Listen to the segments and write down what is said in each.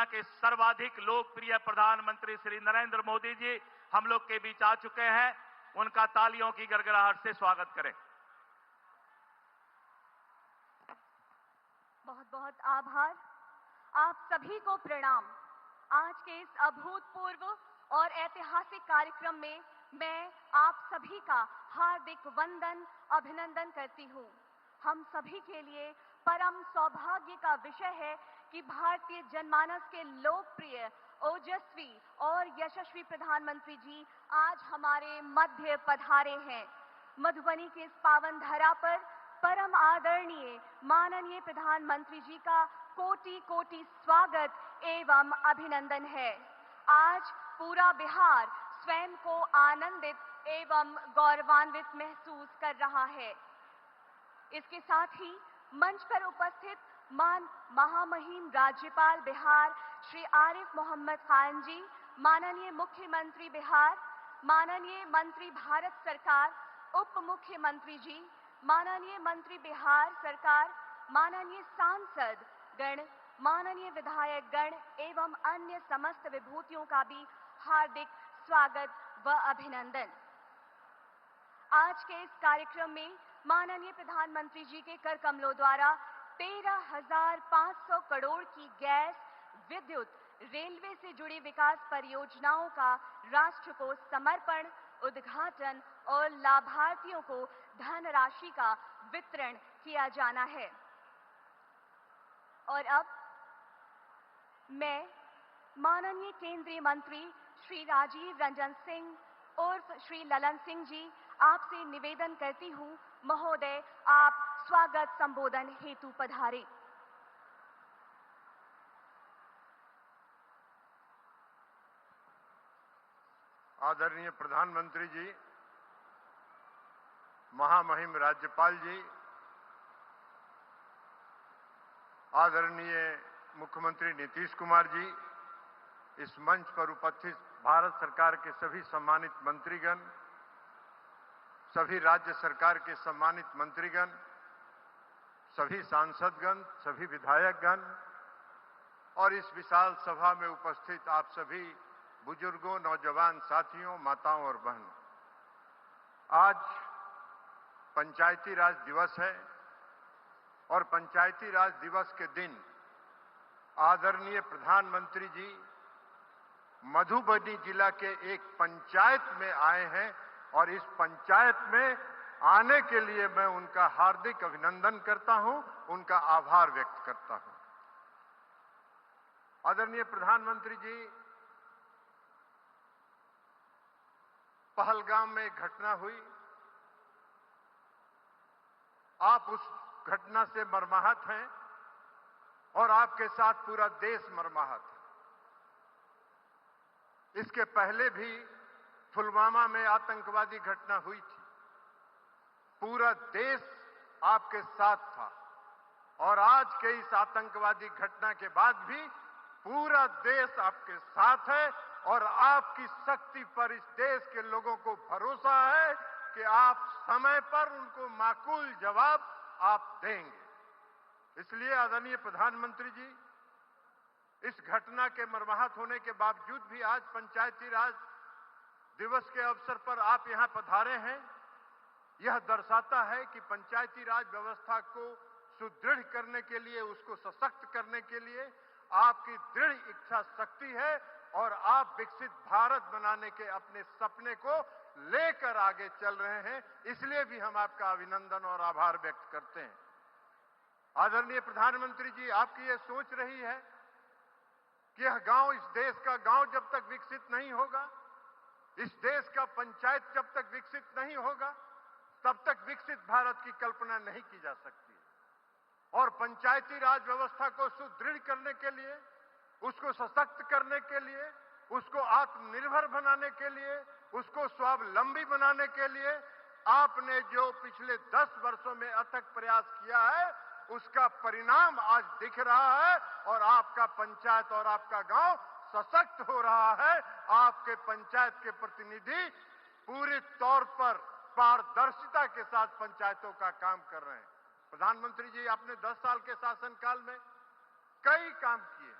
के सर्वाधिक लोकप्रिय प्रधानमंत्री श्री नरेंद्र मोदी जी हम लोग के बीच आ चुके हैं। उनका तालियों की गड़गड़ाहट से स्वागत करें। बहुत बहुत आभार। आप सभी को प्रणाम। आज के इस अभूतपूर्व और ऐतिहासिक कार्यक्रम में मैं आप सभी का हार्दिक वंदन अभिनंदन करती हूँ। हम सभी के लिए परम सौभाग्य का विषय है कि भारतीय जनमानस के लोकप्रिय, ओजस्वी और यशस्वी प्रधानमंत्री जी आज हमारे मध्य पधारे हैं। मधुबनी के इस पावन धरा पर परम आदरणीय माननीय प्रधानमंत्री जी का कोटि कोटि स्वागत एवं अभिनंदन है। आज पूरा बिहार स्वयं को आनंदित एवं गौरवान्वित महसूस कर रहा है। इसके साथ ही मंच पर उपस्थित महामहिम राज्यपाल बिहार श्री आरिफ मोहम्मद खान जी, माननीय मुख्यमंत्री बिहार, माननीय मंत्री भारत सरकार, उप मुख्यमंत्री जी, माननीय मंत्री बिहार सरकार, माननीय सांसद गण, माननीय विधायक गण एवं अन्य समस्त विभूतियों का भी हार्दिक स्वागत व अभिनंदन। आज के इस कार्यक्रम में माननीय प्रधानमंत्री जी के कर कमलों द्वारा 13,500 करोड़ की गैस, विद्युत, रेलवे से जुड़ी विकास परियोजनाओं का राष्ट्र को समर्पण, उद्घाटन और लाभार्थियों को धनराशि का वितरण किया जाना है। और अब मैं माननीय केंद्रीय मंत्री श्री राजीव रंजन सिंह उर्फ श्री ललन सिंह जी आपसे निवेदन करती हूँ, महोदय आप स्वागत संबोधन हेतु पधारे। आदरणीय प्रधानमंत्री जी, महामहिम राज्यपाल जी, आदरणीय मुख्यमंत्री नीतीश कुमार जी, इस मंच पर उपस्थित भारत सरकार के सभी सम्मानित मंत्रीगण, सभी राज्य सरकार के सम्मानित मंत्रीगण, सभी सांसदगण, सभी विधायकगण और इस विशाल सभा में उपस्थित आप सभी बुजुर्गों, नौजवान साथियों, माताओं और बहनों, आज पंचायती राज दिवस है और पंचायती राज दिवस के दिन आदरणीय प्रधानमंत्री जी मधुबनी जिला के एक पंचायत में आए हैं और इस पंचायत में आने के लिए मैं उनका हार्दिक अभिनंदन करता हूं, उनका आभार व्यक्त करता हूं। आदरणीय प्रधानमंत्री जी, पहलगाम में एक घटना हुई, आप उस घटना से मर्माहत हैं और आपके साथ पूरा देश मर्माहत है। इसके पहले भी पुलवामा में आतंकवादी घटना हुई थी, पूरा देश आपके साथ था और आज के इस आतंकवादी घटना के बाद भी पूरा देश आपके साथ है और आपकी शक्ति पर इस देश के लोगों को भरोसा है कि आप समय पर उनको माकूल जवाब आप देंगे। इसलिए आदरणीय प्रधानमंत्री जी, इस घटना के मर्माहत होने के बावजूद भी आज पंचायती राज दिवस के अवसर पर आप यहां पधारे हैं। यह दर्शाता है कि पंचायती राज व्यवस्था को सुदृढ़ करने के लिए, उसको सशक्त करने के लिए आपकी दृढ़ इच्छा शक्ति है और आप विकसित भारत बनाने के अपने सपने को लेकर आगे चल रहे हैं। इसलिए भी हम आपका अभिनंदन और आभार व्यक्त करते हैं। आदरणीय प्रधानमंत्री जी, आपकी यह सोच रही है कि यह गांव, इस देश का गांव जब तक विकसित नहीं होगा, इस देश का पंचायत जब तक विकसित नहीं होगा, तब तक विकसित भारत की कल्पना नहीं की जा सकती। और पंचायती राज व्यवस्था को सुदृढ़ करने के लिए, उसको सशक्त करने के लिए, उसको आत्मनिर्भर बनाने के लिए, उसको स्वावलंबी बनाने के लिए आपने जो पिछले 10 वर्षों में अथक प्रयास किया है, उसका परिणाम आज दिख रहा है और आपका पंचायत और आपका गांव सशक्त हो रहा है। आपके पंचायत के प्रतिनिधि पूरे तौर पर पारदर्शिता के साथ पंचायतों का काम कर रहे हैं। प्रधानमंत्री जी, आपने 10 साल के शासनकाल में कई काम किए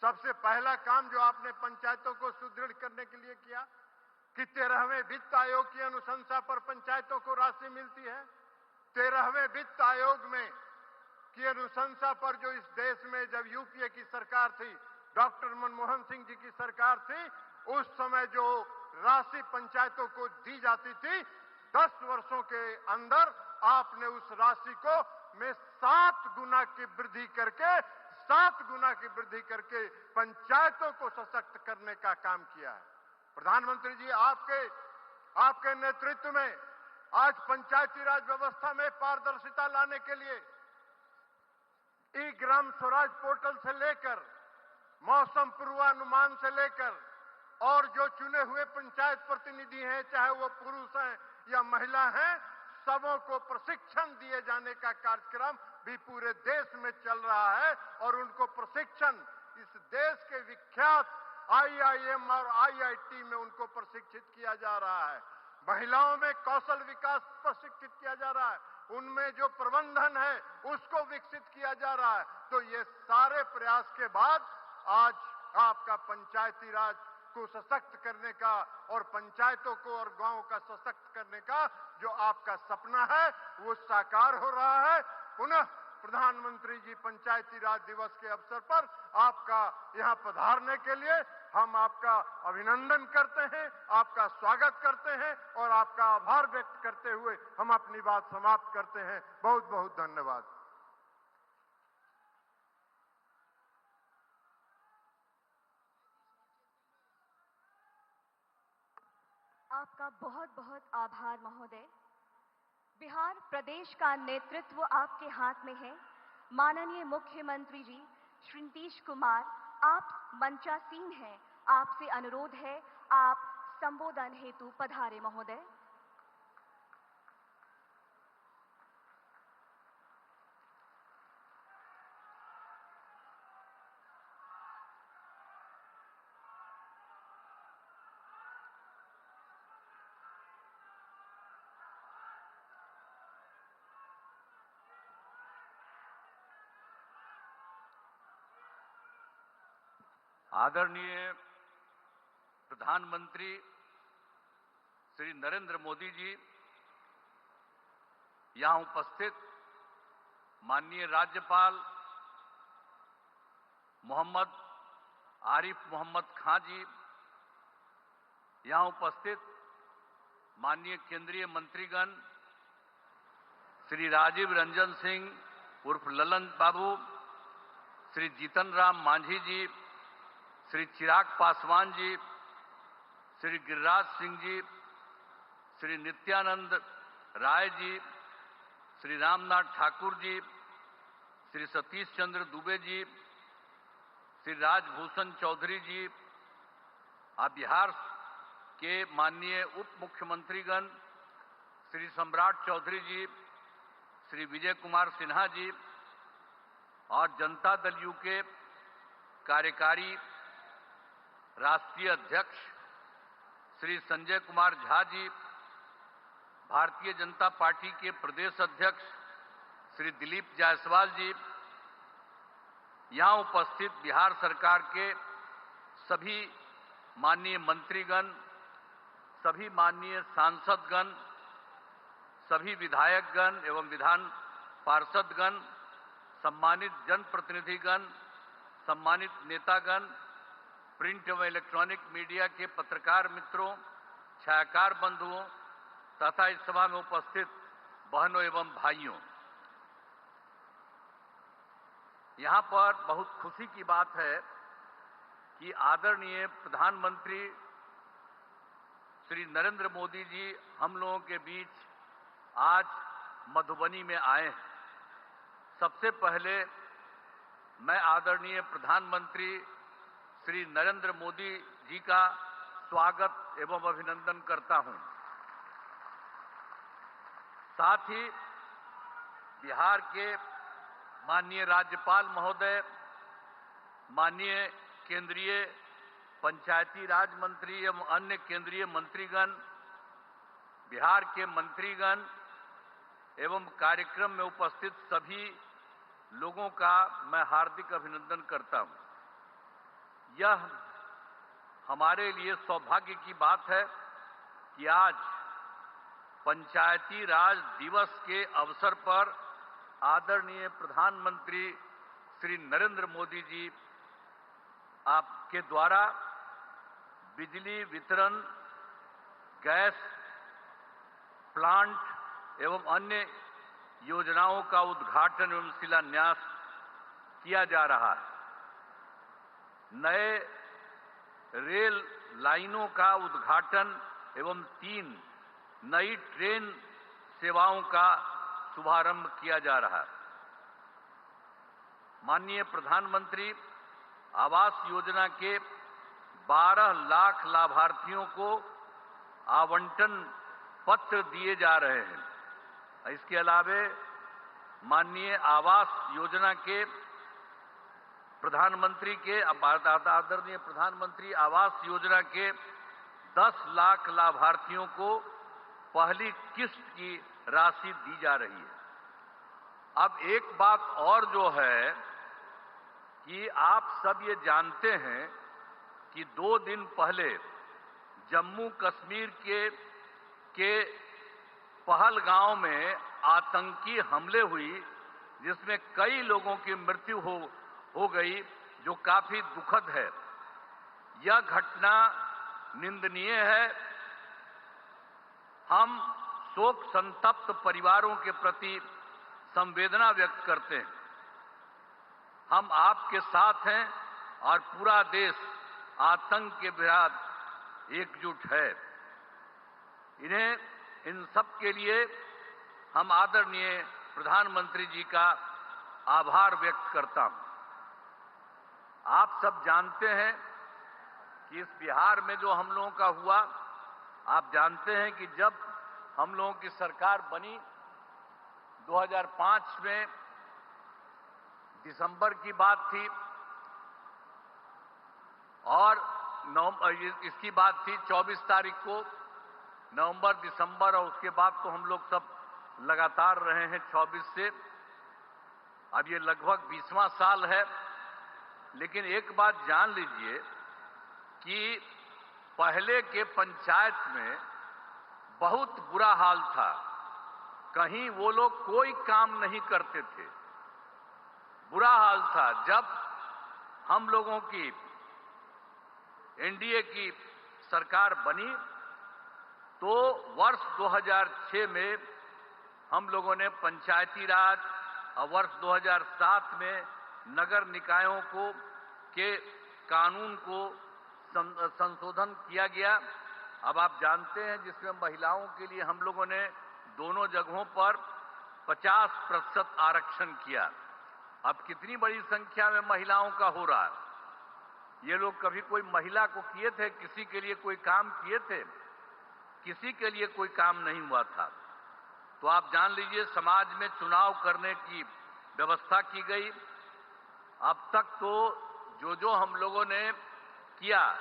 सबसे पहला काम जो आपने पंचायतों को सुदृढ़ करने के लिए किया कि 13वें वित्त आयोग की अनुशंसा पर पंचायतों को राशि मिलती है। 13वें वित्त आयोग में की अनुशंसा पर जो इस देश में जब यूपीए की सरकार थी, डॉक्टर मनमोहन सिंह जी की सरकार थी, उस समय जो राशि पंचायतों को दी जाती थी, 10 वर्षों के अंदर आपने उस राशि को में 7 गुना की वृद्धि करके पंचायतों को सशक्त करने का काम किया है। प्रधानमंत्री जी, आपके नेतृत्व में आज पंचायती राज व्यवस्था में पारदर्शिता लाने के लिए ई ग्राम स्वराज पोर्टल से लेकर मौसम पूर्वानुमान से लेकर और जो चुने हुए पंचायत प्रतिनिधि हैं, चाहे वो पुरुष हैं या महिला हैं, सबों को प्रशिक्षण दिए जाने का कार्यक्रम भी पूरे देश में चल रहा है और उनको प्रशिक्षण इस देश के विख्यात आईआईएम और आईआईटी में उनको प्रशिक्षित किया जा रहा है। महिलाओं में कौशल विकास प्रशिक्षित किया जा रहा है, उनमें जो प्रबंधन है उसको विकसित किया जा रहा है। तो ये सारे प्रयास के बाद आज आपका पंचायती राज को सशक्त करने का और पंचायतों को और गांवों का सशक्त करने का जो आपका सपना है वो साकार हो रहा है। पुनः प्रधानमंत्री जी, पंचायती राज दिवस के अवसर पर आपका यहां पधारने के लिए हम आपका अभिनंदन करते हैं, आपका स्वागत करते हैं और आपका आभार व्यक्त करते हुए हम अपनी बात समाप्त करते हैं। बहुत बहुत धन्यवाद। आपका बहुत बहुत आभार महोदय। बिहार प्रदेश का नेतृत्व आपके हाथ में है। माननीय मुख्यमंत्री जी श्री नीतीश कुमार, आप मंचासीन हैं। आपसे अनुरोध है, आप संबोधन हेतु पधारे महोदय। आदरणीय प्रधानमंत्री श्री नरेंद्र मोदी जी, यहां उपस्थित माननीय राज्यपाल मोहम्मद आरिफ मोहम्मद खां जी, यहां उपस्थित माननीय केंद्रीय मंत्रीगण श्री राजीव रंजन सिंह उर्फ ललन बाबू, श्री जीतन राम मांझी जी, श्री चिराग पासवान जी, श्री गिरिराज सिंह जी, श्री नित्यानंद राय जी, श्री रामनाथ ठाकुर जी, श्री सतीश चंद्र दुबे जी, श्री राजभूषण चौधरी जी, बिहार के माननीय उप मुख्यमंत्रीगण श्री सम्राट चौधरी जी, श्री विजय कुमार सिन्हा जी और जनता दल यू के कार्यकारी राष्ट्रीय अध्यक्ष श्री संजय कुमार झा जी, भारतीय जनता पार्टी के प्रदेश अध्यक्ष श्री दिलीप जायसवाल जी, यहां उपस्थित बिहार सरकार के सभी माननीय मंत्रीगण, सभी माननीय सांसदगण, सभी विधायकगण एवं विधान पार्षदगण, सम्मानित जनप्रतिनिधिगण, सम्मानित नेतागण, प्रिंट एवं इलेक्ट्रॉनिक मीडिया के पत्रकार मित्रों, छायाकार बंधुओं तथा इस सभा में उपस्थित बहनों एवं भाइयों, यहां पर बहुत खुशी की बात है कि आदरणीय प्रधानमंत्री श्री नरेंद्र मोदी जी हम लोगों के बीच आज मधुबनी में आए हैं। सबसे पहले मैं आदरणीय प्रधानमंत्री श्री नरेंद्र मोदी जी का स्वागत एवं अभिनंदन करता हूं। साथ ही बिहार के माननीय राज्यपाल महोदय, माननीय केंद्रीय पंचायती राज मंत्री एवं अन्य केंद्रीय मंत्रीगण, बिहार के मंत्रीगण एवं कार्यक्रम में उपस्थित सभी लोगों का मैं हार्दिक अभिनंदन करता हूं। यह हमारे लिए सौभाग्य की बात है कि आज पंचायती राज दिवस के अवसर पर आदरणीय प्रधानमंत्री श्री नरेंद्र मोदी जी आपके द्वारा बिजली वितरण, गैस प्लांट एवं अन्य योजनाओं का उद्घाटन एवं शिलान्यास किया जा रहा है। नए रेल लाइनों का उद्घाटन एवं 3 नई ट्रेन सेवाओं का शुभारंभ किया जा रहा है। माननीय प्रधानमंत्री आवास योजना के 12 लाख लाभार्थियों को आवंटन पत्र दिए जा रहे हैं। इसके अलावे माननीय आवास योजना के प्रधानमंत्री के आदरणीय प्रधानमंत्री आवास योजना के 10 लाख लाभार्थियों को पहली किस्त की राशि दी जा रही है। अब एक बात और जो है कि आप सब ये जानते हैं कि 2 दिन पहले जम्मू कश्मीर के पहलगांव में आतंकी हमले हुई, जिसमें कई लोगों की मृत्यु हो गई, जो काफी दुखद है। यह घटना निंदनीय है। हम शोक संतप्त परिवारों के प्रति संवेदना व्यक्त करते हैं। हम आपके साथ हैं और पूरा देश आतंक के विरुद्ध एकजुट है। इन सब के लिए हम आदरणीय प्रधानमंत्री जी का आभार व्यक्त करता हूं। आप सब जानते हैं कि इस बिहार में जो हम लोगों का हुआ, आप जानते हैं कि जब हम लोगों की सरकार बनी 2005 में दिसंबर की बात थी और इसकी बात थी 24 तारीख को, नवंबर, दिसंबर, और उसके बाद तो हम लोग सब लगातार रहे हैं 24 से। अब ये लगभग 20वां साल है। लेकिन एक बात जान लीजिए कि पहले के पंचायत में बहुत बुरा हाल था। कहीं वो लोग कोई काम नहीं करते थे, बुरा हाल था। जब हम लोगों की एनडीए की सरकार बनी तो वर्ष 2006 में हम लोगों ने पंचायती राज और वर्ष 2007 में नगर निकायों के कानून को संशोधन किया गया। अब आप जानते हैं जिसमें महिलाओं के लिए हम लोगों ने दोनों जगहों पर 50% आरक्षण किया। अब कितनी बड़ी संख्या में महिलाओं का हो रहा है। ये लोग कभी कोई महिला को किए थे, किसी के लिए कोई काम किए थे? किसी के लिए कोई काम नहीं हुआ था। तो आप जान लीजिए समाज में चुनाव करने की व्यवस्था की गई। अब तक तो जो हम लोगों ने किया,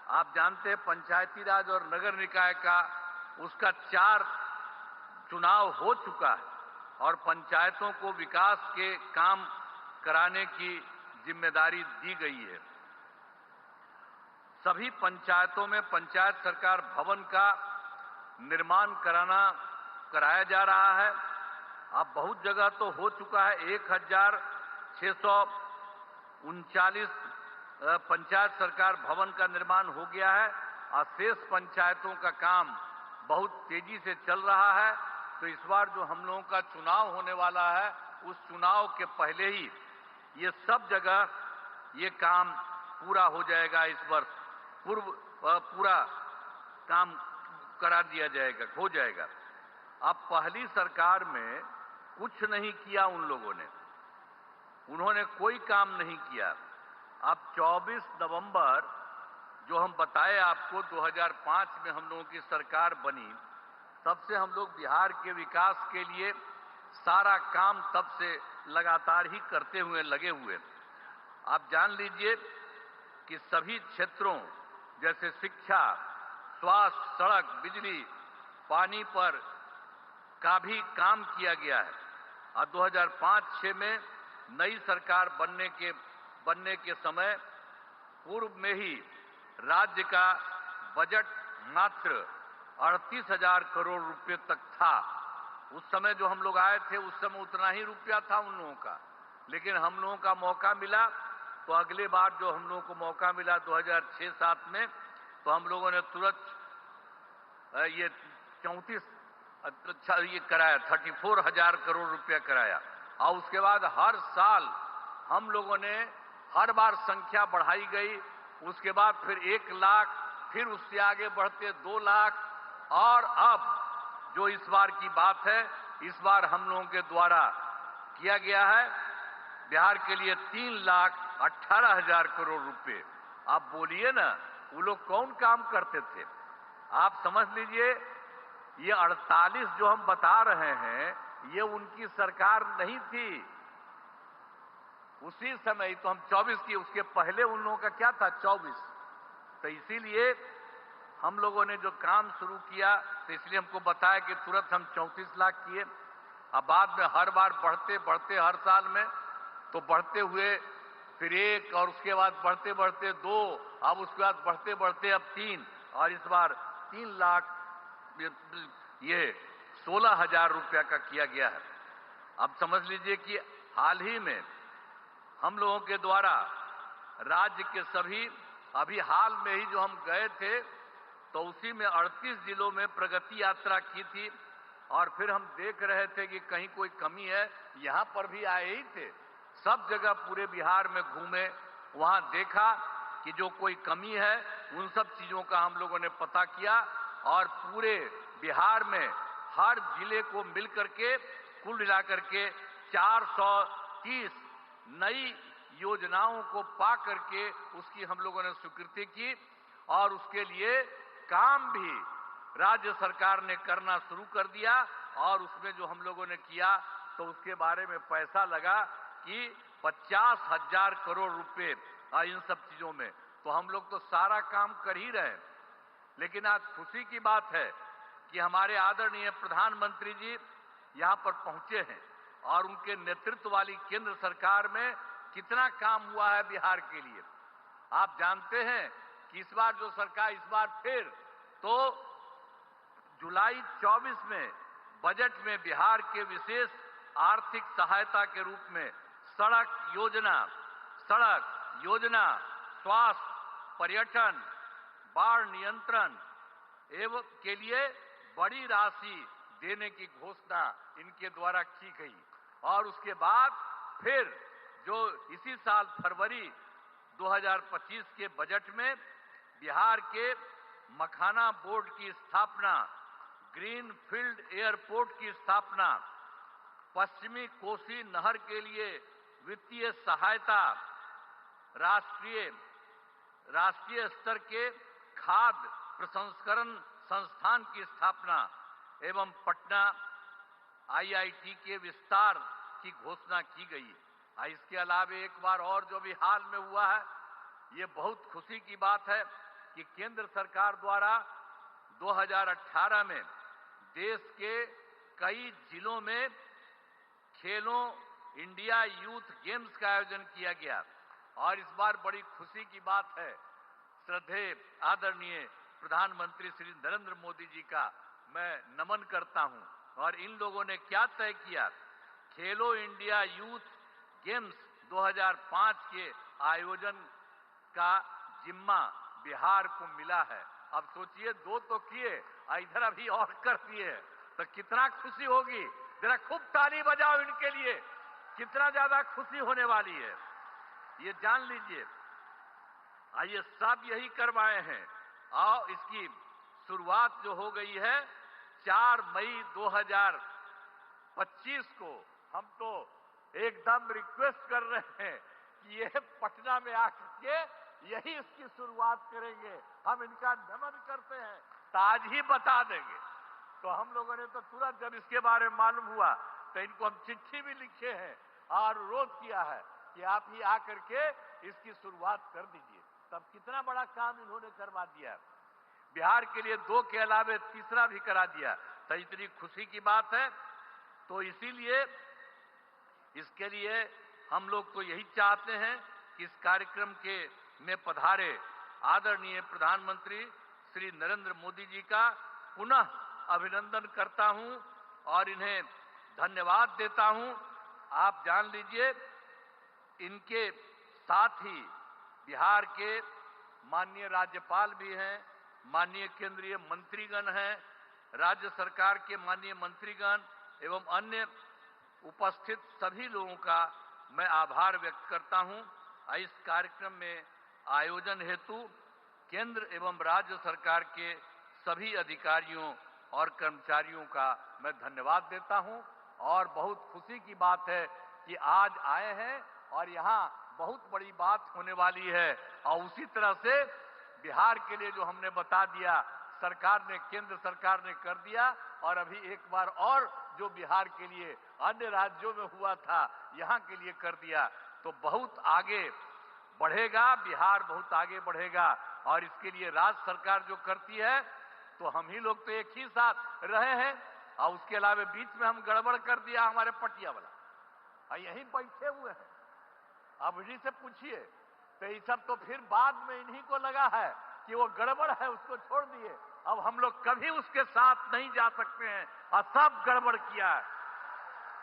आप जानते हैं पंचायती राज और नगर निकाय का उसका 4 चुनाव हो चुका है और पंचायतों को विकास के काम कराने की जिम्मेदारी दी गई है। सभी पंचायतों में पंचायत सरकार भवन का निर्माण कराया जा रहा है। अब बहुत जगह तो हो चुका है। 1639 पंचायत सरकार भवन का निर्माण हो गया है और शेष पंचायतों का काम बहुत तेजी से चल रहा है। तो इस बार जो हम लोगों का चुनाव होने वाला है, उस चुनाव के पहले ही ये सब जगह ये काम पूरा हो जाएगा। इस वर्ष पूरा काम करा दिया जाएगा, हो जाएगा। अब पहली सरकार में कुछ नहीं किया उन लोगों ने, उन्होंने कोई काम नहीं किया। अब 24 नवंबर जो हम बताए आपको 2005 में हम लोगों की सरकार बनी, तब से हम लोग बिहार के विकास के लिए सारा काम तब से लगातार ही करते हुए लगे हुए। आप जान लीजिए कि सभी क्षेत्रों जैसे शिक्षा, स्वास्थ्य, सड़क, बिजली, पानी पर का भी काम किया गया है। और 2005-06 में नई सरकार बनने के समय पूर्व में ही राज्य का बजट मात्र 38,000 करोड़ रुपए तक था। उस समय जो हम लोग आए थे उस समय उतना ही रुपया था उन लोगों का, लेकिन हम लोगों का मौका मिला तो अगले बार जो हम लोगों को मौका मिला 2006-07 में, तो हम लोगों ने तुरंत ये 34,000 करोड़ रुपया कराया। और उसके बाद हर साल हम लोगों ने हर बार संख्या बढ़ाई गई। उसके बाद फिर 1 लाख, फिर उससे आगे बढ़ते 2 लाख, और अब जो इस बार की बात है, इस बार हम लोगों के द्वारा किया गया है बिहार के लिए 3,18,000 करोड़ रुपए। आप बोलिए ना, वो लोग कौन काम करते थे? आप समझ लीजिए, ये 48 जो हम बता रहे हैं, ये उनकी सरकार नहीं थी। उसी समय तो हम 24 की, उसके पहले उन लोगों का क्या था, 24। तो इसीलिए हम लोगों ने जो काम शुरू किया, तो इसलिए हमको बताया कि तुरंत हम 34 लाख किए। अब बाद में हर बार बढ़ते बढ़ते हर साल में तो बढ़ते हुए फिर 1, और उसके बाद बढ़ते बढ़ते 2, अब उसके बाद बढ़ते बढ़ते अब 3, और इस बार 3 लाख ये 16,000 रुपया का किया गया है। अब समझ लीजिए कि हाल ही में हम लोगों के द्वारा राज्य के सभी, अभी हाल में ही जो हम गए थे तो उसी में 38 जिलों में प्रगति यात्रा की थी, और फिर हम देख रहे थे कि कहीं कोई कमी है। यहां पर भी आए ही थे, सब जगह पूरे बिहार में घूमे, वहां देखा कि जो कोई कमी है उन सब चीजों का हम लोगों ने पता किया, और पूरे बिहार में हर जिले को मिलकर के कुल मिलाकर के 430 नई योजनाओं को पा करके उसकी हम लोगों ने स्वीकृति की, और उसके लिए काम भी राज्य सरकार ने करना शुरू कर दिया। और उसमें जो हम लोगों ने किया तो उसके बारे में पैसा लगा कि 50,000 करोड़ रुपए इन सब चीजों में। तो हम लोग तो सारा काम कर ही रहे, लेकिन आज खुशी की बात है कि हमारे आदरणीय प्रधानमंत्री जी यहां पर पहुंचे हैं, और उनके नेतृत्व वाली केंद्र सरकार में कितना काम हुआ है बिहार के लिए। आप जानते हैं कि इस बार जो सरकार, इस बार फिर तो जुलाई 24 में बजट में बिहार के विशेष आर्थिक सहायता के रूप में सड़क योजना, स्वास्थ्य, पर्यटन, बाढ़ नियंत्रण एवं के लिए बड़ी राशि देने की घोषणा इनके द्वारा की गई। और उसके बाद फिर जो इसी साल फरवरी 2025 के बजट में बिहार के मखाना बोर्ड की स्थापना, ग्रीन फील्ड एयरपोर्ट की स्थापना, पश्चिमी कोसी नहर के लिए वित्तीय सहायता, राष्ट्रीय स्तर के खाद्य प्रसंस्करण संस्थान की स्थापना एवं पटना IIT के विस्तार की घोषणा की गई। इसके अलावा एक बार और जो भी हाल में हुआ है, ये बहुत खुशी की बात है कि केंद्र सरकार द्वारा 2018 में देश के कई जिलों में खेलो इंडिया यूथ गेम्स का आयोजन किया गया। और इस बार बड़ी खुशी की बात है, श्रद्धेय आदरणीय प्रधानमंत्री श्री नरेंद्र मोदी जी का मैं नमन करता हूं। और इन लोगों ने क्या तय किया, खेलो इंडिया यूथ गेम्स 2005 के आयोजन का जिम्मा बिहार को मिला है। अब सोचिए, 2 तो किए, इधर अभी और कर दिए, तो कितना खुशी होगी। जरा खूब ताली बजाओ इनके लिए, कितना ज्यादा खुशी होने वाली है, ये जान लीजिए। ये सब यही करवाए हैं, और इसकी शुरुआत जो हो गई है 4 मई 2025 को। हम तो एकदम रिक्वेस्ट कर रहे हैं कि ये पटना में आकर के यही इसकी शुरुआत करेंगे। हम इनका नमन करते हैं, तो आज ही बता देंगे। तो हम लोगों ने तो तुरंत जब इसके बारे में मालूम हुआ तो इनको हम चिट्ठी भी लिखे हैं और अनुरोध किया है कि आप ही आकर के इसकी शुरुआत कर दीजिए। तब कितना बड़ा काम इन्होंने करवा दिया, बिहार के लिए 2 के अलावे तीसरा भी करा दिया। तो इतनी खुशी की बात है। तो इसीलिए इसके लिए हम लोग तो यही चाहते हैं कि इस कार्यक्रम के में पधारे आदरणीय प्रधानमंत्री श्री नरेंद्र मोदी जी का पुनः अभिनंदन करता हूं और इन्हें धन्यवाद देता हूं। आप जान लीजिए, इनके साथ ही बिहार के माननीय राज्यपाल भी हैं, माननीय केंद्रीय मंत्रीगण हैं, राज्य सरकार के माननीय मंत्रीगण एवं अन्य उपस्थित सभी लोगों का मैं आभार व्यक्त करता हूं। इस कार्यक्रम में आयोजन हेतु केंद्र एवं राज्य सरकार के सभी अधिकारियों और कर्मचारियों का मैं धन्यवाद देता हूं और बहुत खुशी की बात है कि आज आए हैं और यहां बहुत बड़ी बात होने वाली है और उसी तरह से बिहार के लिए जो हमने बता दिया, सरकार ने, केंद्र सरकार ने कर दिया और अभी एक बार और जो बिहार के लिए अन्य राज्यों में हुआ था यहां के लिए कर दिया, तो बहुत आगे बढ़ेगा, बिहार बहुत आगे बढ़ेगा। और इसके लिए राज्य सरकार जो करती है तो हम ही लोग तो एक ही साथ रहे हैं और उसके अलावा बीच में हम गड़बड़ कर दिया हमारे पटिया वाला, यहीं बैठे हुए हैं। अब इन्हीं से पूछिए तो ये सब तो फिर बाद में इन्हीं को लगा है कि वो गड़बड़ है, उसको छोड़ दिए। अब हम लोग कभी उसके साथ नहीं जा सकते हैं और सब गड़बड़ किया है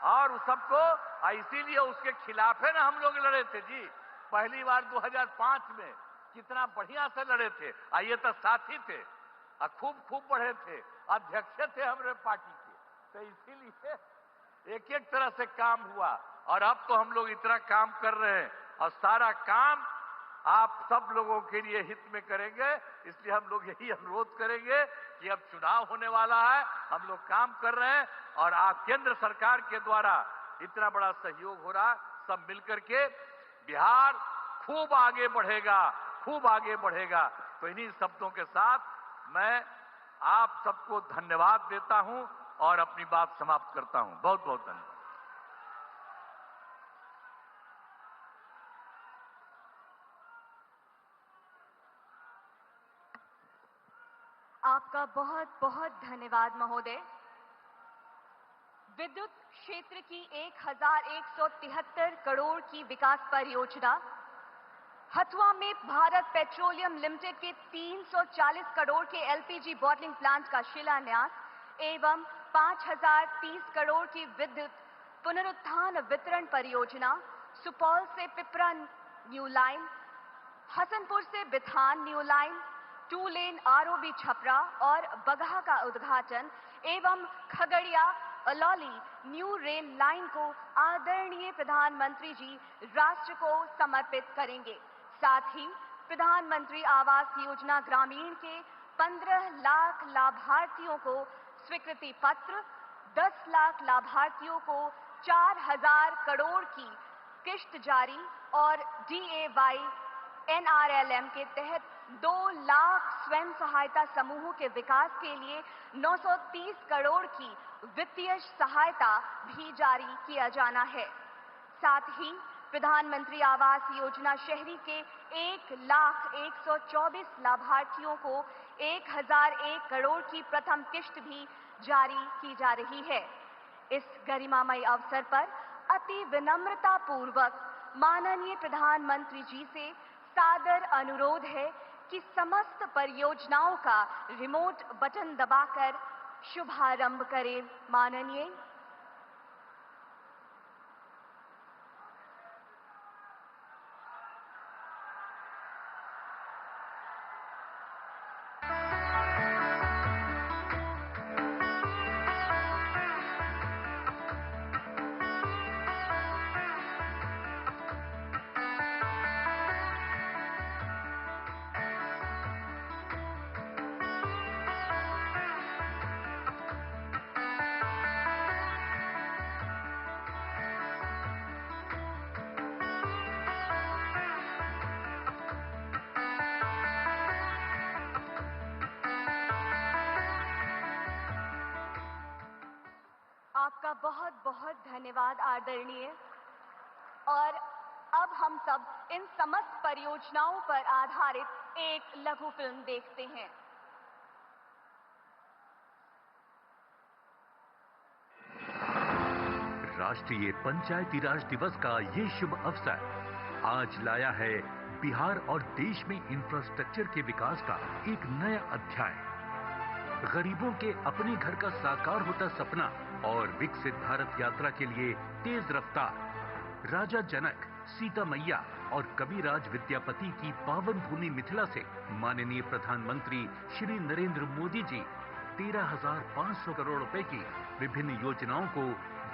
और उस सबको इसीलिए उसके खिलाफ है ना हम लोग लड़े थे जी। पहली बार 2005 में कितना बढ़िया से लड़े थे, ये तो साथी थे, खूब बढ़े थे, अध्यक्ष थे हमारे पार्टी के, तो इसीलिए एक एक तरह से काम हुआ और अब तो हम लोग इतना काम कर रहे हैं और सारा काम आप सब लोगों के लिए हित में करेंगे। इसलिए हम लोग यही अनुरोध करेंगे कि अब चुनाव होने वाला है, हम लोग काम कर रहे हैं और आप केंद्र सरकार के द्वारा इतना बड़ा सहयोग हो रहा, सब मिलकर के बिहार खूब आगे बढ़ेगा, खूब आगे बढ़ेगा। तो इन्हीं शब्दों के साथ मैं आप सबको धन्यवाद देता हूं और अपनी बात समाप्त करता हूं। बहुत बहुत धन्यवाद। आपका बहुत बहुत धन्यवाद महोदय। विद्युत क्षेत्र की 1173 करोड़ की विकास परियोजना, हथुआ में भारत पेट्रोलियम लिमिटेड के 340 करोड़ के एलपीजी बॉटलिंग प्लांट का शिलान्यास एवं 5030 करोड़ की विद्युत पुनरुत्थान वितरण परियोजना, सुपौल से पिपरा न्यू लाइन, हसनपुर से बिथान न्यू लाइन, 2 लेन आरओबी छपरा और बगहा का उद्घाटन एवं Khagaria Alauli new rail line को आदरणीय प्रधानमंत्री जी राष्ट्र को समर्पित करेंगे। साथ ही प्रधानमंत्री आवास योजना ग्रामीण के 15 लाख लाभार्थियों को स्वीकृति पत्र, 10 लाख लाभार्थियों को 4000 करोड़ की किश्त जारी और DAY NRLM के तहत 2 लाख स्वयं सहायता समूहों के विकास के लिए 930 करोड़ की वित्तीय सहायता भी जारी किया जाना है। साथ ही प्रधानमंत्री आवास योजना शहरी के 1,124 लाभार्थियों को 1001 करोड़ की प्रथम किश्त भी जारी की जा रही है। इस गरिमामय अवसर पर अति विनम्रता पूर्वक माननीय प्रधानमंत्री जी से सादर अनुरोध है कि समस्त परियोजनाओं का रिमोट बटन दबाकर शुभारंभ करें। माननीय। आपका बहुत बहुत धन्यवाद आदरणीय। और अब हम सब इन समस्त परियोजनाओं पर आधारित एक लघु फिल्म देखते हैं। राष्ट्रीय पंचायती राज दिवस का ये शुभ अवसर आज लाया है बिहार और देश में इंफ्रास्ट्रक्चर के विकास का एक नया अध्याय। गरीबों के अपने घर का साकार होता सपना और विकसित भारत यात्रा के लिए तेज रफ्तार। राजा जनक, सीता मैया और कविराज विद्यापति की पावन भूमि मिथिला से माननीय प्रधानमंत्री श्री नरेंद्र मोदी जी 13,500 करोड़ रुपए की विभिन्न योजनाओं को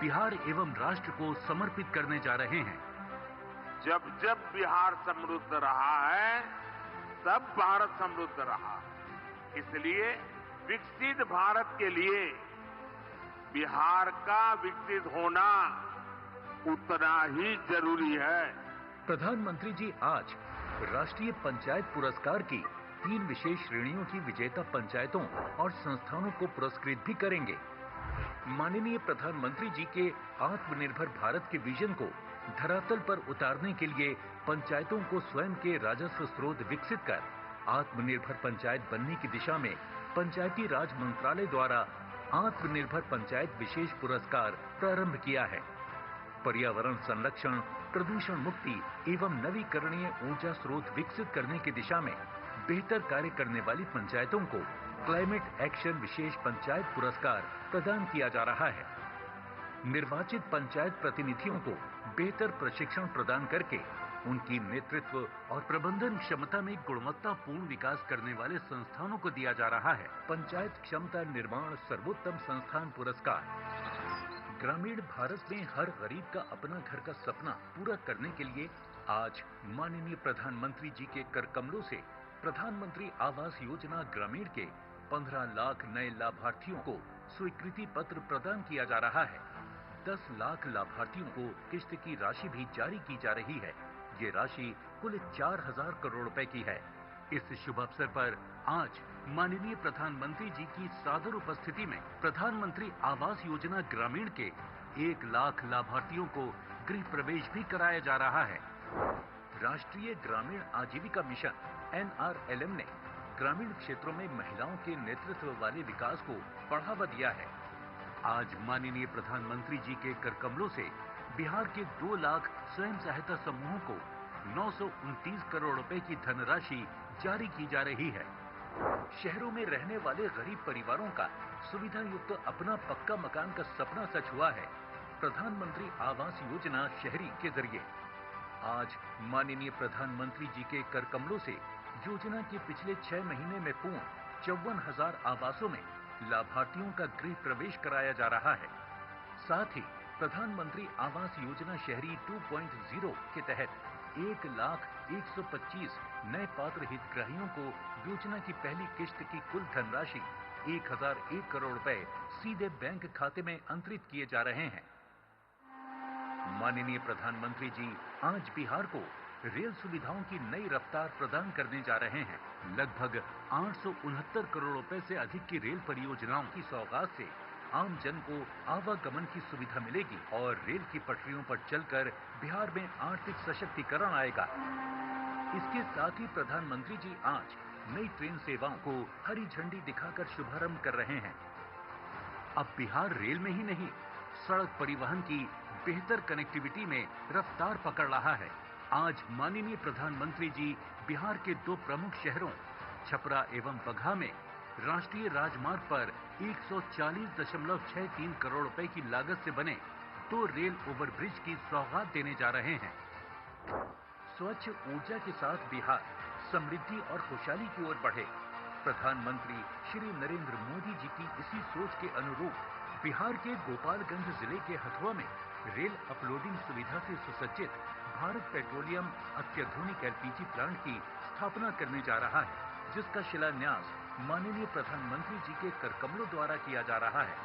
बिहार एवं राष्ट्र को समर्पित करने जा रहे हैं। जब जब बिहार समृद्ध रहा है, तब भारत समृद्ध रहा। इसलिए विकसित भारत के लिए बिहार का विकसित होना उतना ही जरूरी है। प्रधानमंत्री जी आज राष्ट्रीय पंचायत पुरस्कार की 3 विशेष श्रेणियों की विजेता पंचायतों और संस्थानों को पुरस्कृत भी करेंगे। माननीय प्रधानमंत्री जी के आत्मनिर्भर भारत के विजन को धरातल पर उतारने के लिए पंचायतों को स्वयं के राजस्व स्रोत विकसित कर आत्मनिर्भर पंचायत बनने की दिशा में पंचायती राज मंत्रालय द्वारा आत्मनिर्भर पंचायत विशेष पुरस्कार प्रारंभ किया है। पर्यावरण संरक्षण, प्रदूषण मुक्ति एवं नवीकरणीय ऊर्जा स्रोत विकसित करने की दिशा में बेहतर कार्य करने वाली पंचायतों को क्लाइमेट एक्शन विशेष पंचायत पुरस्कार प्रदान किया जा रहा है। निर्वाचित पंचायत प्रतिनिधियों को बेहतर प्रशिक्षण प्रदान करके उनकी नेतृत्व और प्रबंधन क्षमता में गुणवत्तापूर्ण विकास करने वाले संस्थानों को दिया जा रहा है पंचायत क्षमता निर्माण सर्वोत्तम संस्थान पुरस्कार। ग्रामीण भारत में हर गरीब का अपना घर का सपना पूरा करने के लिए आज माननीय प्रधानमंत्री जी के कर कमलों से प्रधानमंत्री आवास योजना ग्रामीण के 15 लाख नए लाभार्थियों को स्वीकृति पत्र प्रदान किया जा रहा है। 10 लाख लाभार्थियों को किस्त की राशि भी जारी की जा रही है। ये राशि कुल 4,000 करोड़ रुपए की है। इस शुभ अवसर पर आज माननीय प्रधानमंत्री जी की सादर उपस्थिति में प्रधानमंत्री आवास योजना ग्रामीण के 1 लाख लाभार्थियों को गृह प्रवेश भी कराया जा रहा है। राष्ट्रीय ग्रामीण आजीविका मिशन NRLM ने ग्रामीण क्षेत्रों में महिलाओं के नेतृत्व वाले विकास को बढ़ावा दिया है। आज माननीय प्रधानमंत्री जी के कर कमलों से बिहार के 2 लाख स्वयं सहायता समूहों को 929 करोड़ रुपए की धनराशि जारी की जा रही है। शहरों में रहने वाले गरीब परिवारों का सुविधा युक्त अपना पक्का मकान का सपना सच हुआ है प्रधानमंत्री आवास योजना शहरी के जरिए। आज माननीय प्रधानमंत्री जी के कर कमलों से योजना के पिछले 6 महीने में पूर्ण 54,000 आवासों में लाभार्थियों का गृह प्रवेश कराया जा रहा है। साथ ही प्रधानमंत्री आवास योजना शहरी 2.0 के तहत 1,125 नए पात्र हितग्राहियों को योजना की पहली किश्त की कुल धनराशि 1,001 करोड़ रुपए सीधे बैंक खाते में अंतरित किए जा रहे हैं। माननीय प्रधानमंत्री जी आज बिहार को रेल सुविधाओं की नई रफ्तार प्रदान करने जा रहे हैं। लगभग 869 करोड़ रुपए से अधिक की रेल परियोजनाओं की सौगात से आम जन को आवागमन की सुविधा मिलेगी और रेल की पटरियों पर चलकर बिहार में आर्थिक सशक्तिकरण आएगा। इसके साथ ही प्रधानमंत्री जी आज नई ट्रेन सेवाओं को हरी झंडी दिखाकर शुभारंभ कर रहे हैं। अब बिहार रेल में ही नहीं, सड़क परिवहन की बेहतर कनेक्टिविटी में रफ्तार पकड़ रहा है। आज माननीय प्रधानमंत्री जी बिहार के 2 प्रमुख शहरों छपरा एवं बगहा में राष्ट्रीय राजमार्ग पर 140.63 करोड़ रुपए की लागत से बने 2 रेल ओवरब्रिज की सौगात देने जा रहे हैं। स्वच्छ ऊर्जा के साथ बिहार समृद्धि और खुशहाली की ओर बढ़े। प्रधानमंत्री श्री नरेंद्र मोदी जी की इसी सोच के अनुरूप बिहार के गोपालगंज जिले के हथुआ में रेल अपलोडिंग सुविधा से सुसज्जित भारत पेट्रोलियम अत्याधुनिक LPG प्लांट की स्थापना करने जा रहा है, जिसका शिलान्यास माननीय प्रधानमंत्री जी के कर कमलों द्वारा किया जा रहा है।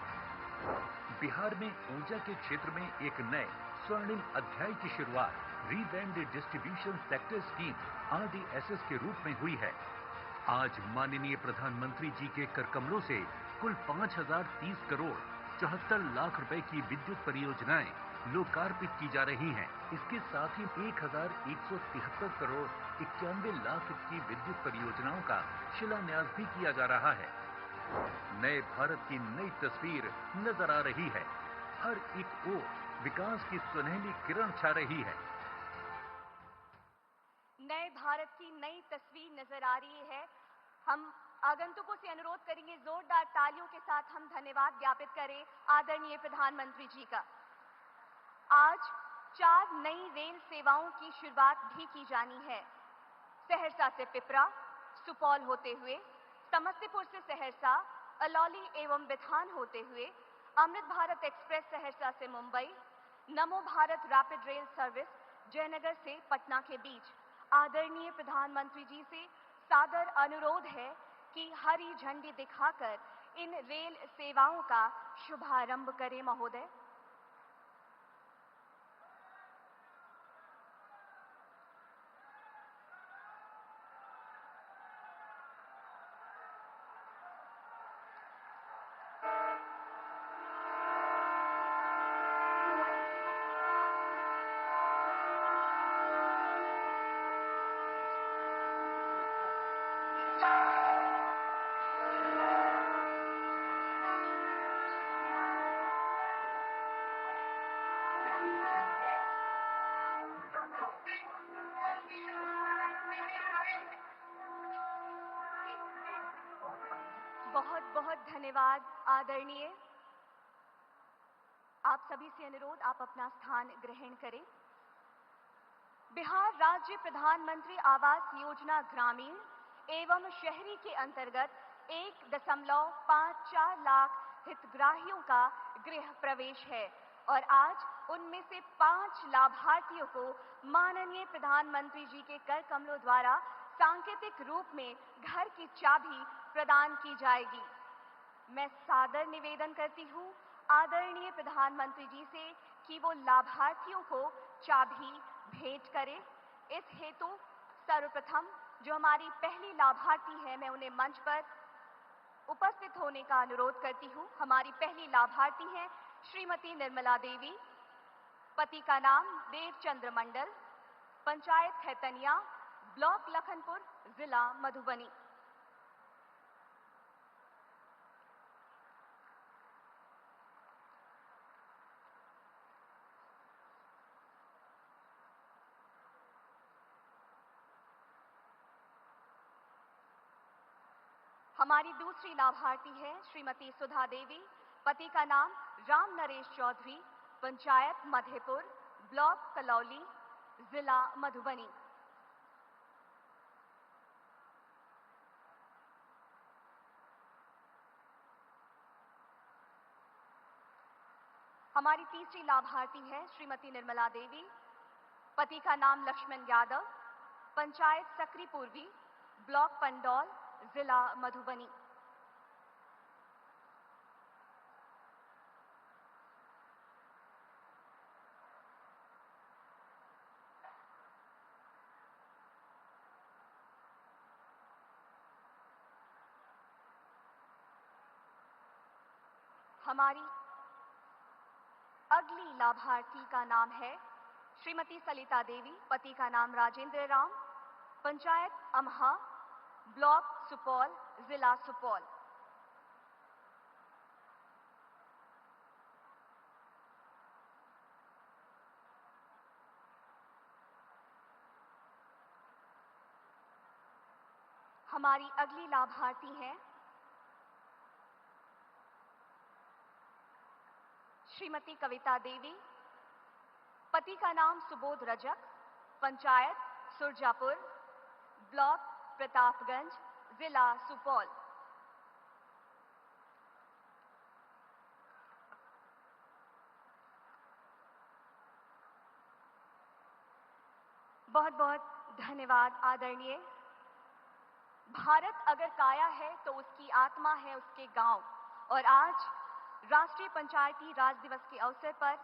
बिहार में ऊर्जा के क्षेत्र में एक नए स्वर्णिम अध्याय की शुरुआत revamped distribution sector scheme RDSS के रूप में हुई है। आज माननीय प्रधानमंत्री जी के कर कमलों से कुल 5,030 करोड़ 74 लाख रुपए की विद्युत परियोजनाएं लोकार्पित की जा रही हैं। इसके साथ ही 1,173 करोड़ 91 लाख की विद्युत परियोजनाओं का शिलान्यास भी किया जा रहा है। नए भारत की नई तस्वीर नजर आ रही है। हर एक ओर विकास की सुनहली किरण छा रही है। नए भारत भारत की नई तस्वीर नजर आ रही है। हम आगंतुकों से अनुरोध करेंगे जोरदार तालियों के साथ हम धन्यवाद ज्ञापित करें आदरणीय प्रधानमंत्री जी का। आज 4 नई रेल सेवाओं की शुरुआत भी की जानी है। सहरसा से पिपरा, सुपौल होते हुए, समस्तीपुर से सहरसा, अलौली एवं बिथान होते हुए, अमृत भारत एक्सप्रेस सहरसा से मुंबई, नमो Bharat rapid rail service Jaynagar से पटना के बीच। आदरणीय प्रधानमंत्री जी से सादर अनुरोध है कि हरी झंडी दिखाकर इन रेल सेवाओं का शुभारंभ करें महोदय। बहुत बहुत धन्यवाद आदरणीय। आप सभी से अनुरोध आप अपना स्थान ग्रहण करें। बिहार राज्य प्रधानमंत्री आवास योजना ग्रामीण एवं शहरी के अंतर्गत 1.54 लाख हितग्राहियों का गृह प्रवेश है और आज उनमें से 5 लाभार्थियों को माननीय प्रधानमंत्री जी के कर कमलों द्वारा सांकेतिक रूप में घर की चाबी प्रदान की जाएगी। मैं सादर निवेदन करती हूँ आदरणीय प्रधानमंत्री जी से कि वो लाभार्थियों को चाबी भेंट करें। इस हेतु सर्वप्रथम जो हमारी पहली लाभार्थी है, मैं उन्हें मंच पर उपस्थित होने का अनुरोध करती हूँ। हमारी पहली लाभार्थी हैं श्रीमती निर्मला देवी, पति का नाम देवचंद्र मंडल, पंचायत खैतनिया, ब्लॉक लखनपुर, जिला मधुबनी। हमारी दूसरी लाभार्थी है श्रीमती सुधा देवी, पति का नाम राम नरेश चौधरी, पंचायत मधेपुर, ब्लॉक कलौली, जिला मधुबनी। हमारी तीसरी लाभार्थी है श्रीमती निर्मला देवी, पति का नाम लक्ष्मण यादव, पंचायत सकरी पूर्वी, ब्लॉक पंडौल, जिला मधुबनी। हमारी अगली लाभार्थी का नाम है श्रीमती सलिता देवी, पति का नाम राजेंद्र राम, पंचायत अमहा, ब्लॉक सुपौल, जिला सुपौल। हमारी अगली लाभार्थी हैं श्रीमती कविता देवी, पति का नाम सुबोध रजक, पंचायत सुरजापुर, ब्लॉक प्रतापगंज, जिला सुपौल। बहुत बहुत धन्यवाद आदरणीय। भारत अगर काया है तो उसकी आत्मा है उसके गांव, और आज राष्ट्रीय पंचायती राज दिवस के अवसर पर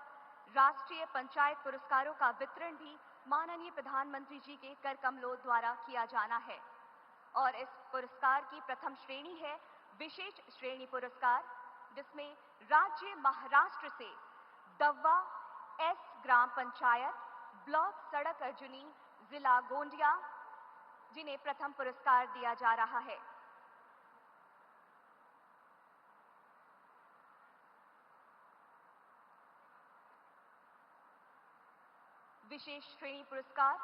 राष्ट्रीय पंचायत पुरस्कारों का वितरण भी माननीय प्रधानमंत्री जी के कर कमलों द्वारा किया जाना है। और इस पुरस्कार की प्रथम श्रेणी है विशेष श्रेणी पुरस्कार, जिसमें राज्य महाराष्ट्र से दव्वा एस ग्राम पंचायत, ब्लॉक सड़क अर्जुनी, जिला गोंडिया, जिन्हें प्रथम पुरस्कार दिया जा रहा है। विशेष श्रेणी पुरस्कार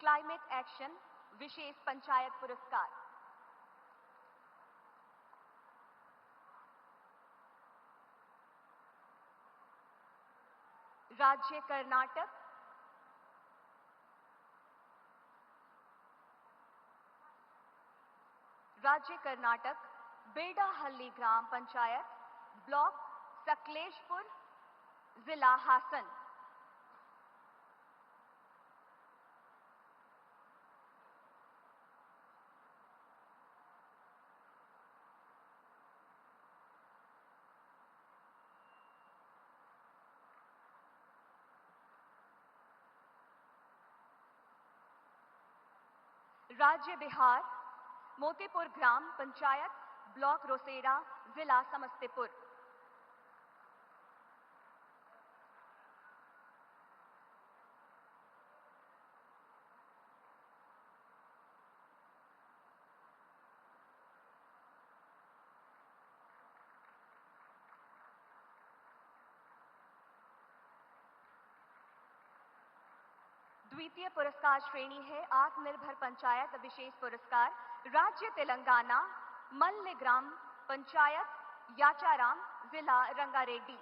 क्लाइमेट एक्शन विशेष पंचायत पुरस्कार। राज्य कर्नाटक, राज्य कर्नाटक बेडाहल्ली ग्राम पंचायत, ब्लॉक सकलेशपुर, जिला हासन। राज्य बिहार मोतीपुर ग्राम पंचायत, ब्लॉक रोसेड़ा, जिला समस्तीपुर। द्वितीय पुरस्कार श्रेणी है आत्मनिर्भर पंचायत विशेष पुरस्कार। राज्य तेलंगाना मल्ल ग्राम पंचायत, याचाराम, जिला रंगारेड्डी।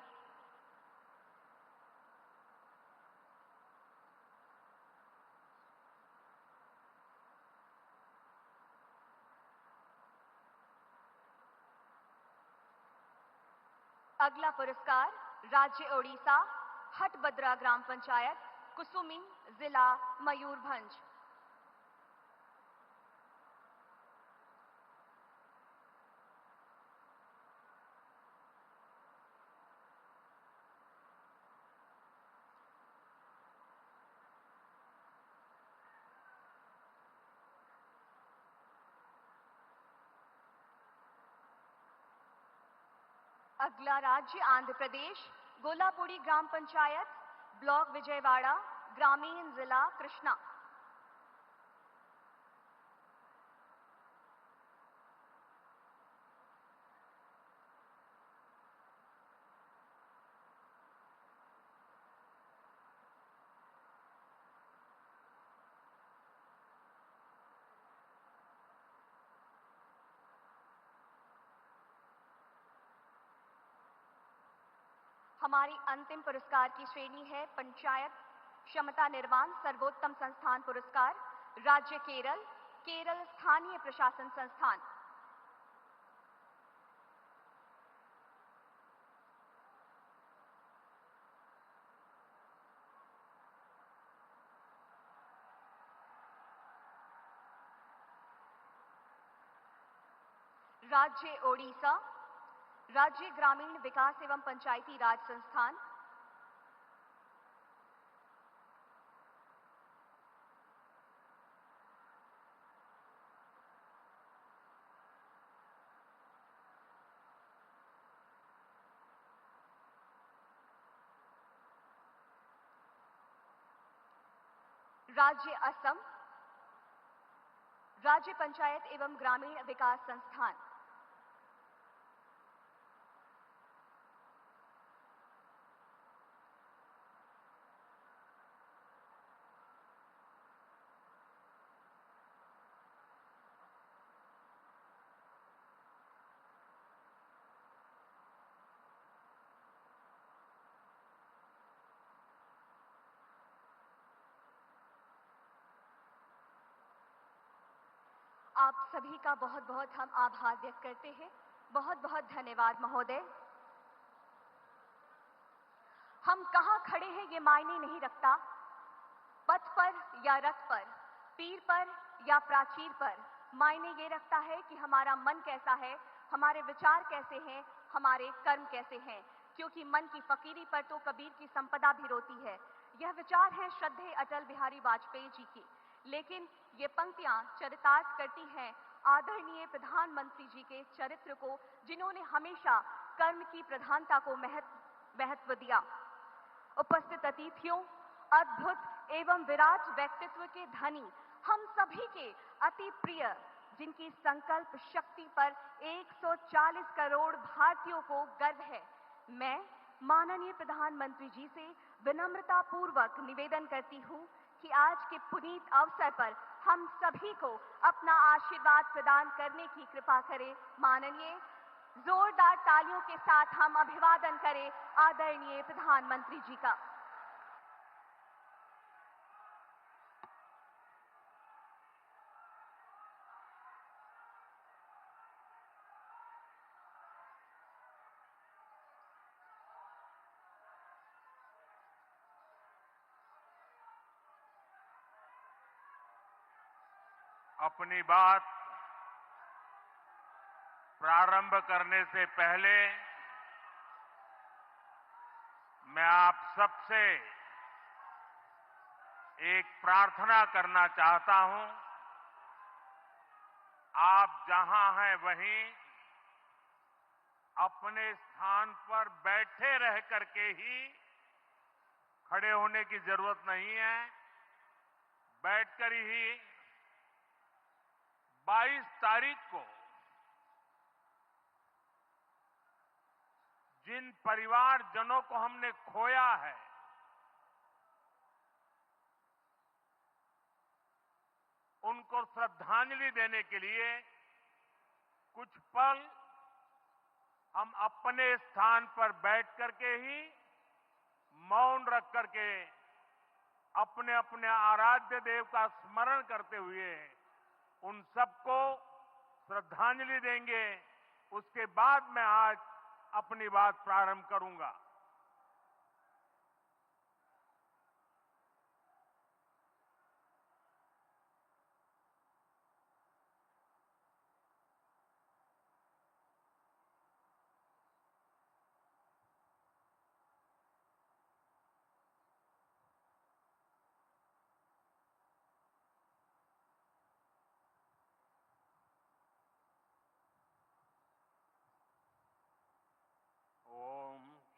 अगला पुरस्कार राज्य ओडिशा हटबद्रा ग्राम पंचायत, कुसुमी, जिला मयूरभंज। अगला राज्य आंध्र प्रदेश गोलापुड़ी ग्राम पंचायत, ब्लॉक विजयवाड़ा, ग्रामीण, जिला कृष्णा। हमारी अंतिम पुरस्कार की श्रेणी है पंचायत क्षमता निर्माण सर्वोत्तम संस्थान पुरस्कार। राज्य केरल, केरल स्थानीय प्रशासन संस्थान। राज्य ओडिशा, राज्य ग्रामीण विकास एवं पंचायती राज संस्थान। राज्य असम, राज्य पंचायत एवं ग्रामीण विकास संस्थान। आप सभी का बहुत बहुत हम आभार व्यक्त करते हैं। बहुत बहुत धन्यवाद महोदय। हम कहाँ खड़े हैं ये मायने नहीं रखता, पथ पर या रथ पर, पीर पर या प्राचीर पर, मायने ये रखता है कि हमारा मन कैसा है, हमारे विचार कैसे हैं, हमारे कर्म कैसे हैं। क्योंकि मन की फकीरी पर तो कबीर की संपदा भी रोती है। यह विचार है श्रद्धेय अटल बिहारी वाजपेयी जी की। लेकिन ये पंक्तियां चरितार्थ करती हैं आदरणीय प्रधानमंत्री जी के चरित्र को, जिन्होंने हमेशा कर्म की प्रधानता को महत्व दिया। उपस्थित अतिथियों, अद्भुत एवं विराट व्यक्तित्व के धनी हम सभी के अति प्रिय, जिनकी संकल्प शक्ति पर 140 करोड़ भारतीयों को गर्व है, मैं माननीय प्रधानमंत्री जी से विनम्रता पूर्वक निवेदन करती हूं कि कि आज के पुनीत अवसर पर हम सभी को अपना आशीर्वाद प्रदान करने की कृपा करें। माननीय, जोरदार तालियों के साथ हम अभिवादन करें आदरणीय प्रधानमंत्री जी का। अपनी बात प्रारंभ करने से पहले मैं आप सबसे एक प्रार्थना करना चाहता हूं। आप जहां हैं वहीं अपने स्थान पर बैठे रह करके ही, खड़े होने की जरूरत नहीं है, बैठकर ही 22 तारीख को जिन परिवारजनों को हमने खोया है, उनको श्रद्धांजलि देने के लिए कुछ पल हम अपने स्थान पर बैठ करके ही मौन रख करके अपने अपने आराध्य देव का स्मरण करते हुए उन सबको श्रद्धांजलि देंगे। उसके बाद मैं आज अपनी बात प्रारंभ करूंगा।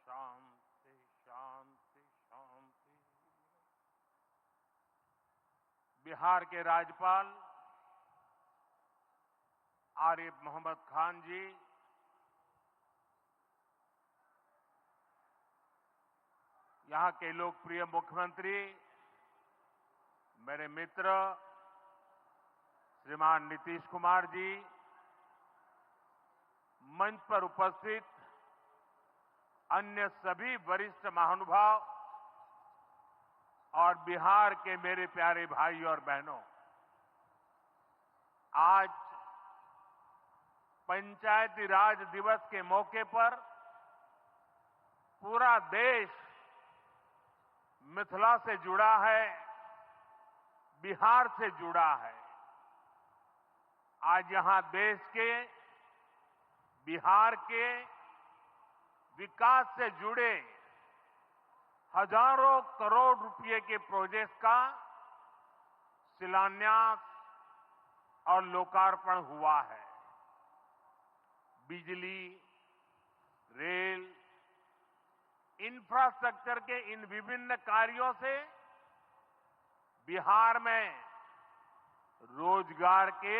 शांति शांति शांति। बिहार के राज्यपाल आरिफ मोहम्मद खान जी, यहां के लोकप्रिय मुख्यमंत्री मेरे मित्र श्रीमान नीतीश कुमार जी, मंच पर उपस्थित अन्य सभी वरिष्ठ महानुभाव और बिहार के मेरे प्यारे भाई और बहनों, आज पंचायती राज दिवस के मौके पर पूरा देश मिथिला से जुड़ा है, बिहार से जुड़ा है। आज यहां देश के, बिहार के विकास से जुड़े हजारों करोड़ रुपए के प्रोजेक्ट का शिलान्यास और लोकार्पण हुआ है। बिजली, रेल, इंफ्रास्ट्रक्चर के इन विभिन्न कार्यों से बिहार में रोजगार के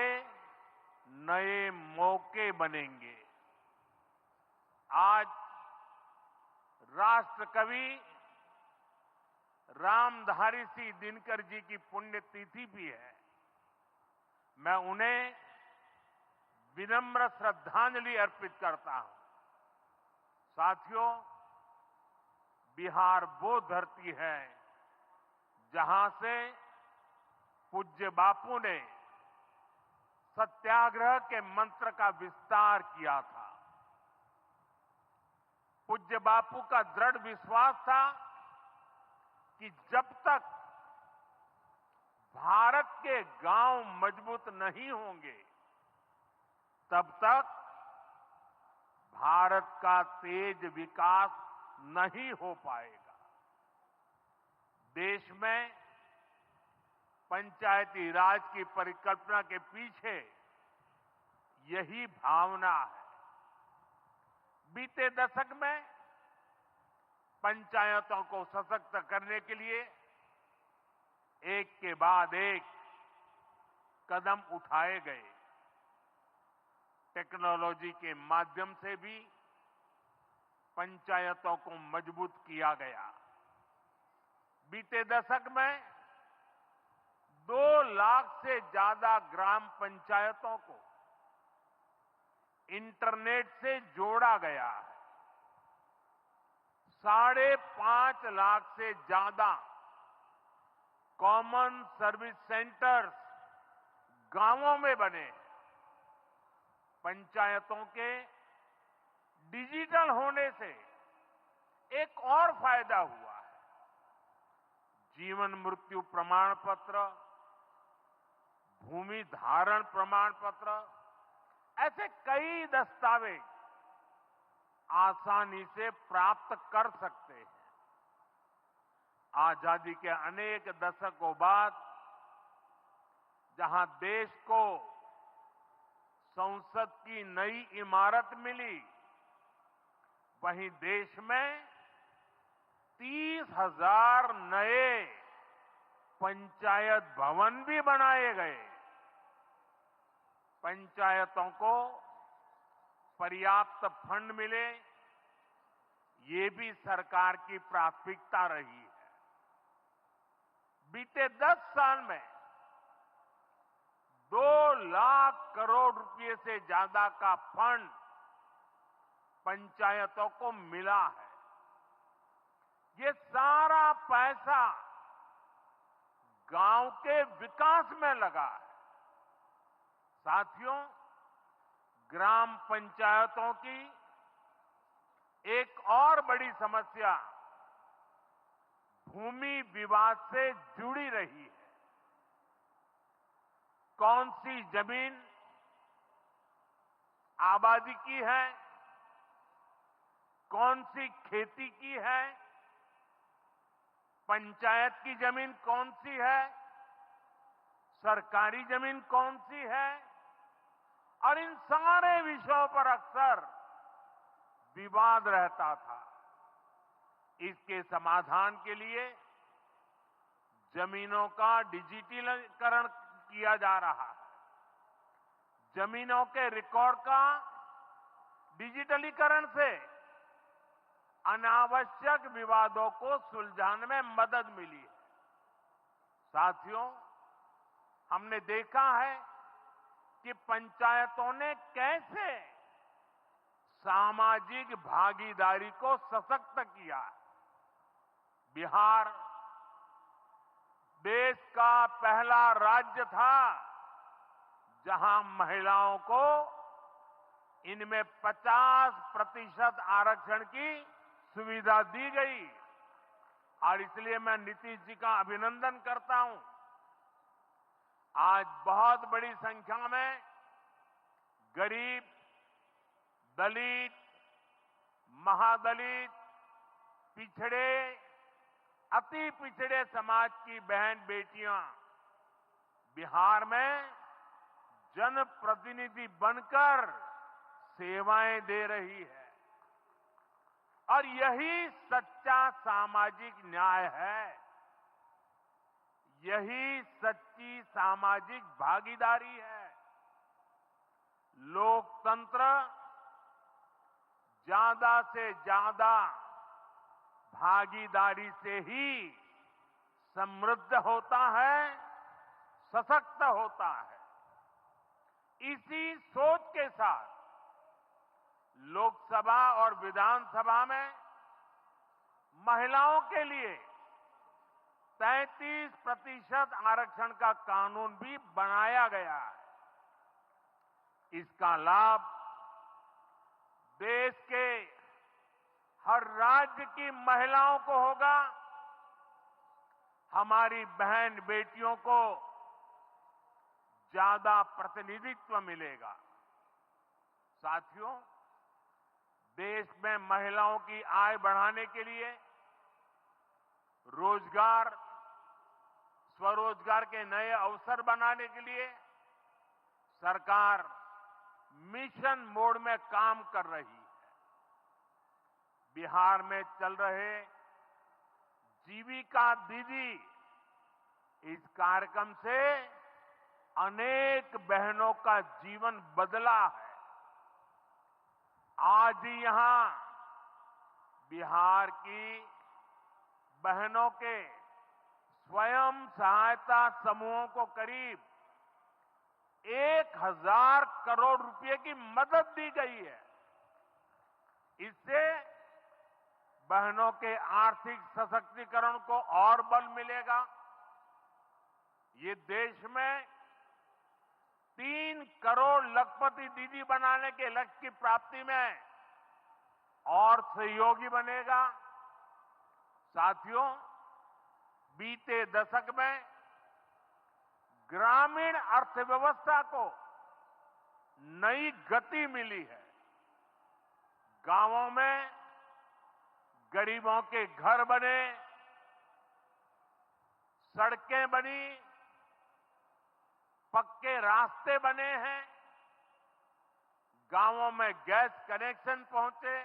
नए मौके बनेंगे। आज राष्ट्र कवि रामधारी सिंह दिनकर जी की पुण्यतिथि भी है। मैं उन्हें विनम्र श्रद्धांजलि अर्पित करता हूं। साथियों, बिहार वो धरती है जहां से पूज्य बापू ने सत्याग्रह के मंत्र का विस्तार किया था। पूज्य बापू का दृढ़ विश्वास था कि जब तक भारत के गांव मजबूत नहीं होंगे, तब तक भारत का तेज विकास नहीं हो पाएगा। देश में पंचायती राज की परिकल्पना के पीछे यही भावना है। बीते दशक में पंचायतों को सशक्त करने के लिए एक के बाद एक कदम उठाए गए। टेक्नोलॉजी के माध्यम से भी पंचायतों को मजबूत किया गया। बीते दशक में 2 लाख से ज्यादा ग्राम पंचायतों को इंटरनेट से जोड़ा गया है। 5.5 लाख से ज्यादा कॉमन सर्विस सेंटर्स गांवों में बने हैं। पंचायतों के डिजिटल होने से एक और फायदा हुआ है। जीवन मृत्यु प्रमाण पत्र, भूमि धारण प्रमाण पत्र, ऐसे कई दस्तावेज आसानी से प्राप्त कर सकते हैं। आजादी के अनेक दशकों बाद जहां देश को संसद की नई इमारत मिली, वहीं देश में 30,000 नए पंचायत भवन भी बनाए गए। पंचायतों को पर्याप्त फंड मिले, ये भी सरकार की प्राथमिकता रही है। बीते 10 साल में 2 लाख करोड़ रुपए से ज्यादा का फंड पंचायतों को मिला है। ये सारा पैसा गांव के विकास में लगा है। साथियों, ग्राम पंचायतों की एक और बड़ी समस्या भूमि विवाद से जुड़ी रही है। कौन सी जमीन आबादी की है, कौन सी खेती की है, पंचायत की जमीन कौन सी है, सरकारी जमीन कौन सी है, और इन सारे विषयों पर अक्सर विवाद रहता था। इसके समाधान के लिए जमीनों का डिजिटलीकरण किया जा रहा है। जमीनों के रिकॉर्ड का डिजिटलीकरण से अनावश्यक विवादों को सुलझाने में मदद मिली है। साथियों, हमने देखा है कि पंचायतों ने कैसे सामाजिक भागीदारी को सशक्त किया। बिहार देश का पहला राज्य था जहां महिलाओं को इनमें 50% आरक्षण की सुविधा दी गई, और इसलिए मैं नीतीश जी का अभिनंदन करता हूं। आज बहुत बड़ी संख्या में गरीब, दलित, महादलित, पिछड़े, अति पिछड़े समाज की बहन बेटियां बिहार में जनप्रतिनिधि बनकर सेवाएं दे रही है, और यही सच्चा सामाजिक न्याय है। यही सच्ची सामाजिक भागीदारी है। लोकतंत्र ज्यादा से ज्यादा भागीदारी से ही समृद्ध होता है, सशक्त होता है। इसी सोच के साथ लोकसभा और विधानसभा में महिलाओं के लिए 33% आरक्षण का कानून भी बनाया गया है। इसका लाभ देश के हर राज्य की महिलाओं को होगा। हमारी बहन बेटियों को ज्यादा प्रतिनिधित्व मिलेगा। साथियों, देश में महिलाओं की आय बढ़ाने के लिए रोजगार, स्वरोजगार के नए अवसर बनाने के लिए सरकार मिशन मोड में काम कर रही है। बिहार में चल रहे जीविका दीदी इस कार्यक्रम से अनेक बहनों का जीवन बदला है। आज ही यहां बिहार की बहनों के स्वयं सहायता समूहों को करीब 1000 करोड़ रुपए की मदद दी गई है। इससे बहनों के आर्थिक सशक्तिकरण को और बल मिलेगा। ये देश में 3 करोड़ लखपति दीदी बनाने के लक्ष्य की प्राप्ति में और सहयोगी बनेगा। साथियों, बीते दशक में ग्रामीण अर्थव्यवस्था को नई गति मिली है। गांवों में गरीबों के घर बने, सड़कें बनी, पक्के रास्ते बने हैं, गांवों में गैस कनेक्शन पहुंचे,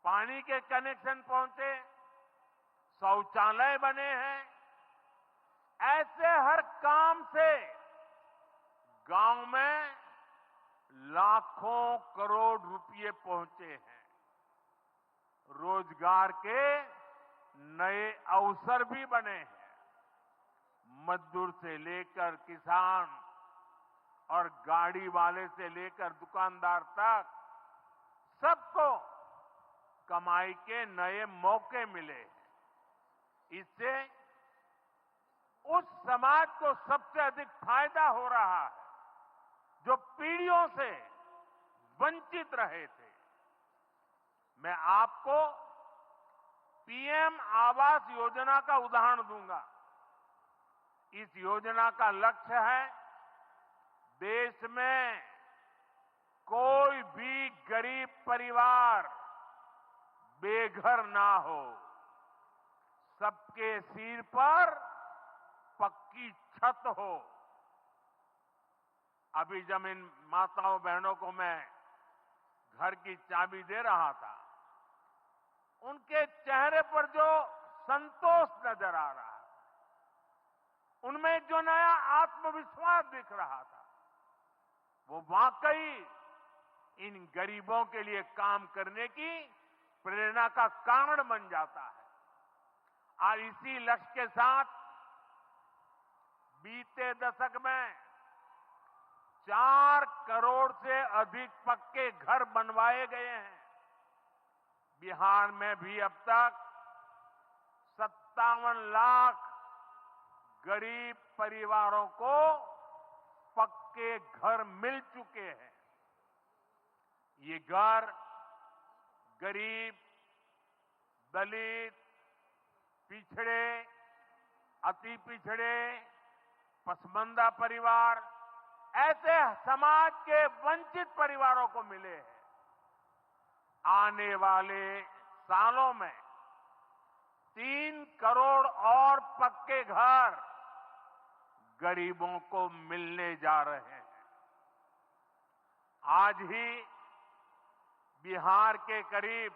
पानी के कनेक्शन पहुंचे, शौचालय बने हैं। ऐसे हर काम से गांव में लाखों करोड़ रुपए पहुंचे हैं। रोजगार के नए अवसर भी बने हैं। मजदूर से लेकर किसान और गाड़ी वाले से लेकर दुकानदार तक सबको कमाई के नए मौके मिले। इससे उस समाज को सबसे अधिक फायदा हो रहा है जो पीढ़ियों से वंचित रहे थे। मैं आपको पीएम आवास योजना का उदाहरण दूंगा। इस योजना का लक्ष्य है देश में कोई भी गरीब परिवार बेघर ना हो, सबके सिर पर पक्की छत हो। अभी जब इन माताओं बहनों को मैं घर की चाबी दे रहा था, उनके चेहरे पर जो संतोष नजर आ रहा है, उनमें जो नया आत्मविश्वास दिख रहा था, वो वाकई इन गरीबों के लिए काम करने की प्रेरणा का कारण बन जाता है। और इसी लक्ष्य के साथ बीते दशक में 4 करोड़ से अधिक पक्के घर बनवाए गए हैं। बिहार में भी अब तक 57 लाख गरीब परिवारों को पक्के घर मिल चुके हैं। ये घर गरीब, दलित, पिछड़े, अति पिछड़े, पसमानदा परिवार, ऐसे समाज के वंचित परिवारों को मिले हैं। आने वाले सालों में 3 करोड़ और पक्के घर गरीबों को मिलने जा रहे हैं। आज ही बिहार के करीब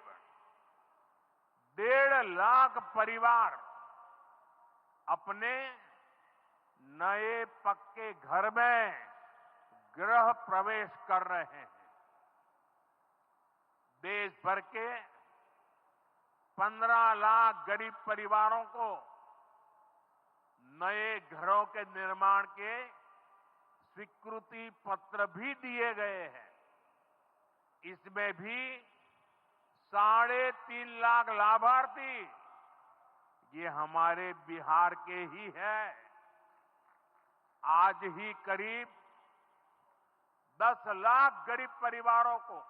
1.5 लाख परिवार अपने नए पक्के घर में गृह प्रवेश कर रहे हैं। देश भर के 15 लाख गरीब परिवारों को नए घरों के निर्माण के स्वीकृति पत्र भी दिए गए हैं। इसमें भी 3.5 लाख लाभार्थी ये हमारे बिहार के ही हैं। आज ही करीब 10 लाख गरीब परिवारों को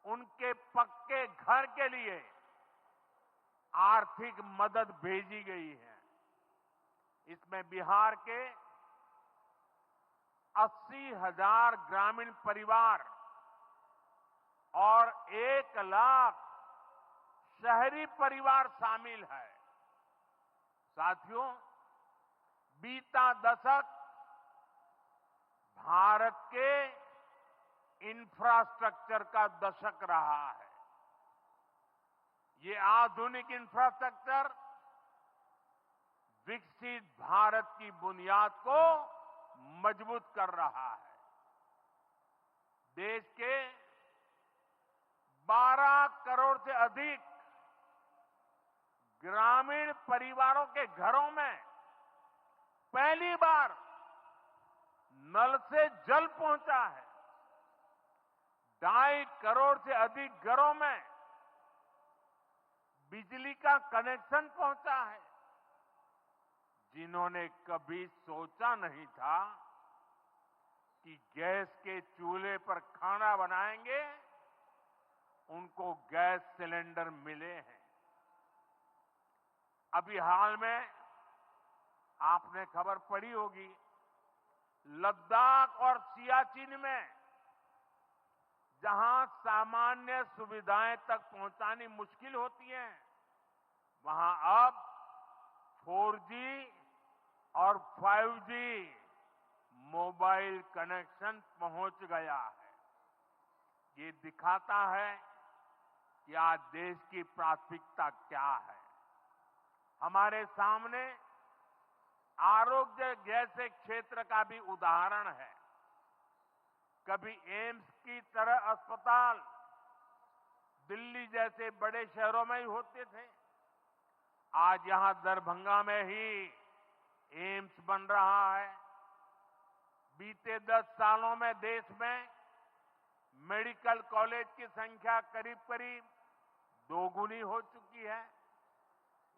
उनके पक्के घर के लिए आर्थिक मदद भेजी गई है। इसमें बिहार के 80,000 ग्रामीण परिवार और 1 लाख शहरी परिवार शामिल है। साथियों, बीता दशक भारत के इंफ्रास्ट्रक्चर का दशक रहा है। ये आधुनिक इंफ्रास्ट्रक्चर विकसित भारत की बुनियाद को मजबूत कर रहा है। देश के 12 करोड़ से अधिक ग्रामीण परिवारों के घरों में पहली बार नल से जल पहुंचा है। 2.5 करोड़ से अधिक घरों में बिजली का कनेक्शन पहुंचा है। जिन्होंने कभी सोचा नहीं था कि गैस के चूल्हे पर खाना बनाएंगे, उनको गैस सिलेंडर मिले हैं। अभी हाल में आपने खबर पढ़ी होगी, लद्दाख और सियाचिन में जहां सामान्य सुविधाएं तक पहुंचानी मुश्किल होती है, वहां अब 4G और 5G मोबाइल कनेक्शन पहुंच गया है। ये दिखाता है कि आज देश की प्राथमिकता क्या है। हमारे सामने आरोग्य जैसे क्षेत्र का भी उदाहरण है। कभी एम्स की तरह अस्पताल दिल्ली जैसे बड़े शहरों में ही होते थे, आज यहां दरभंगा में ही एम्स बन रहा है। बीते 10 सालों में देश में मेडिकल कॉलेज की संख्या करीब करीब 2 गुनी हो चुकी है।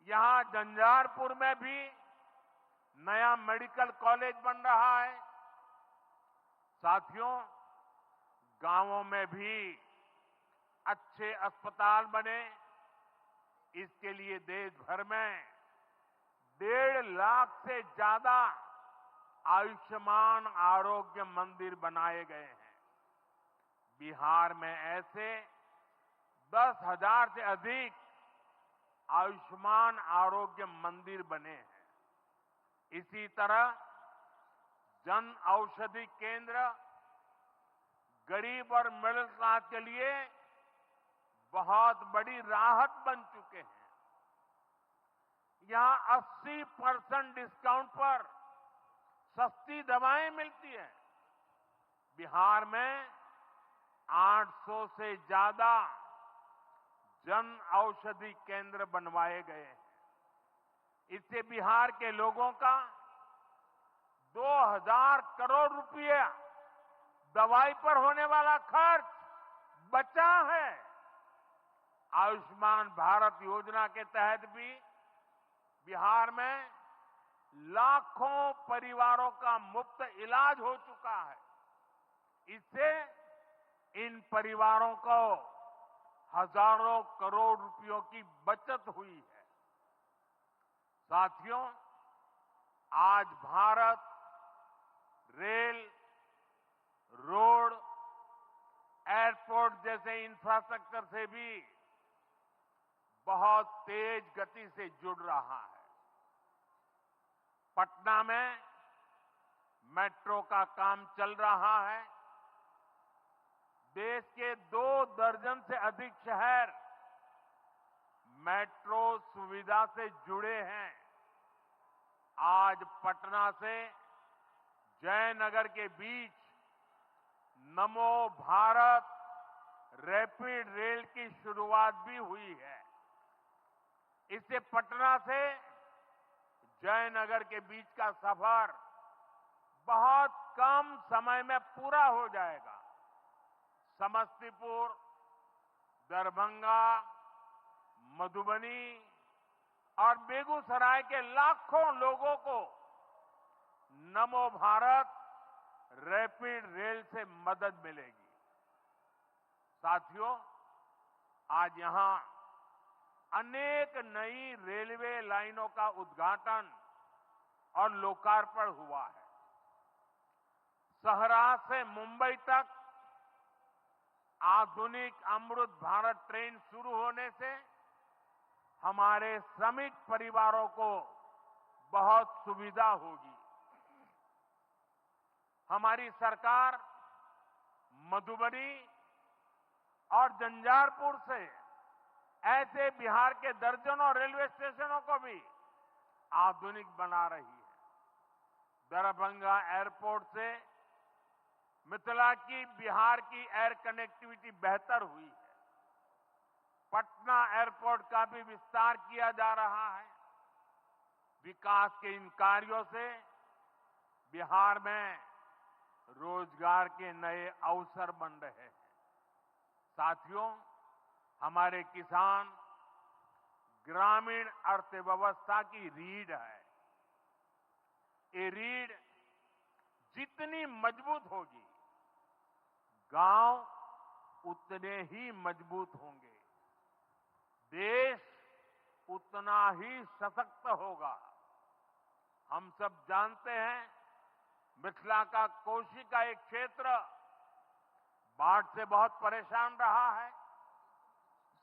यहां झंझारपुर में भी नया मेडिकल कॉलेज बन रहा है। साथियों, गांवों में भी अच्छे अस्पताल बने, इसके लिए देश भर में 1.5 लाख से ज्यादा आयुष्मान आरोग्य मंदिर बनाए गए हैं। बिहार में ऐसे 10,000 से अधिक आयुष्मान आरोग्य मंदिर बने हैं। इसी तरह जन औषधि केंद्र गरीब और मिडिल क्लास के लिए बहुत बड़ी राहत बन चुके हैं। यहां 80% डिस्काउंट पर सस्ती दवाएं मिलती हैं। बिहार में 800 से ज्यादा जन औषधि केंद्र बनवाए गए हैं। इससे बिहार के लोगों का 2,000 करोड़ रुपया दवाई पर होने वाला खर्च बचा है। आयुष्मान भारत योजना के तहत भी बिहार में लाखों परिवारों का मुफ्त इलाज हो चुका है। इससे इन परिवारों को हजारों करोड़ रुपयों की बचत हुई है। साथियों, आज भारत रेल, रोड, एयरपोर्ट जैसे इंफ्रास्ट्रक्चर से भी बहुत तेज गति से जुड़ रहा है। पटना में मेट्रो का काम चल रहा है। देश के 2 दर्जन से अधिक शहर मेट्रो सुविधा से जुड़े हैं। आज पटना से जयनगर के बीच नमो भारत रैपिड रेल की शुरुआत भी हुई है। इससे पटना से जयनगर के बीच का सफर बहुत कम समय में पूरा हो जाएगा। समस्तीपुर, दरभंगा, मधुबनी और बेगूसराय के लाखों लोगों को नमो भारत रैपिड रेल से मदद मिलेगी। साथियों, आज यहां अनेक नई रेलवे लाइनों का उद्घाटन और लोकार्पण हुआ है। सहरा से मुंबई तक आधुनिक अमृत भारत ट्रेन शुरू होने से हमारे श्रमिक परिवारों को बहुत सुविधा होगी। हमारी सरकार मधुबनी और झंझारपुर से ऐसे बिहार के दर्जनों रेलवे स्टेशनों को भी आधुनिक बना रही है। दरभंगा एयरपोर्ट से मिथिला की बिहार की एयर कनेक्टिविटी बेहतर हुई है। पटना एयरपोर्ट का भी विस्तार किया जा रहा है। विकास के इन कार्यों से बिहार में रोजगार के नए अवसर बन रहे हैं। साथियों, हमारे किसान ग्रामीण अर्थव्यवस्था की रीढ़ है। ये रीढ़ जितनी मजबूत होगी, गांव उतने ही मजबूत होंगे, देश उतना ही सशक्त होगा। हम सब जानते हैं, मिथिला का कोशी का एक क्षेत्र बाढ़ से बहुत परेशान रहा है।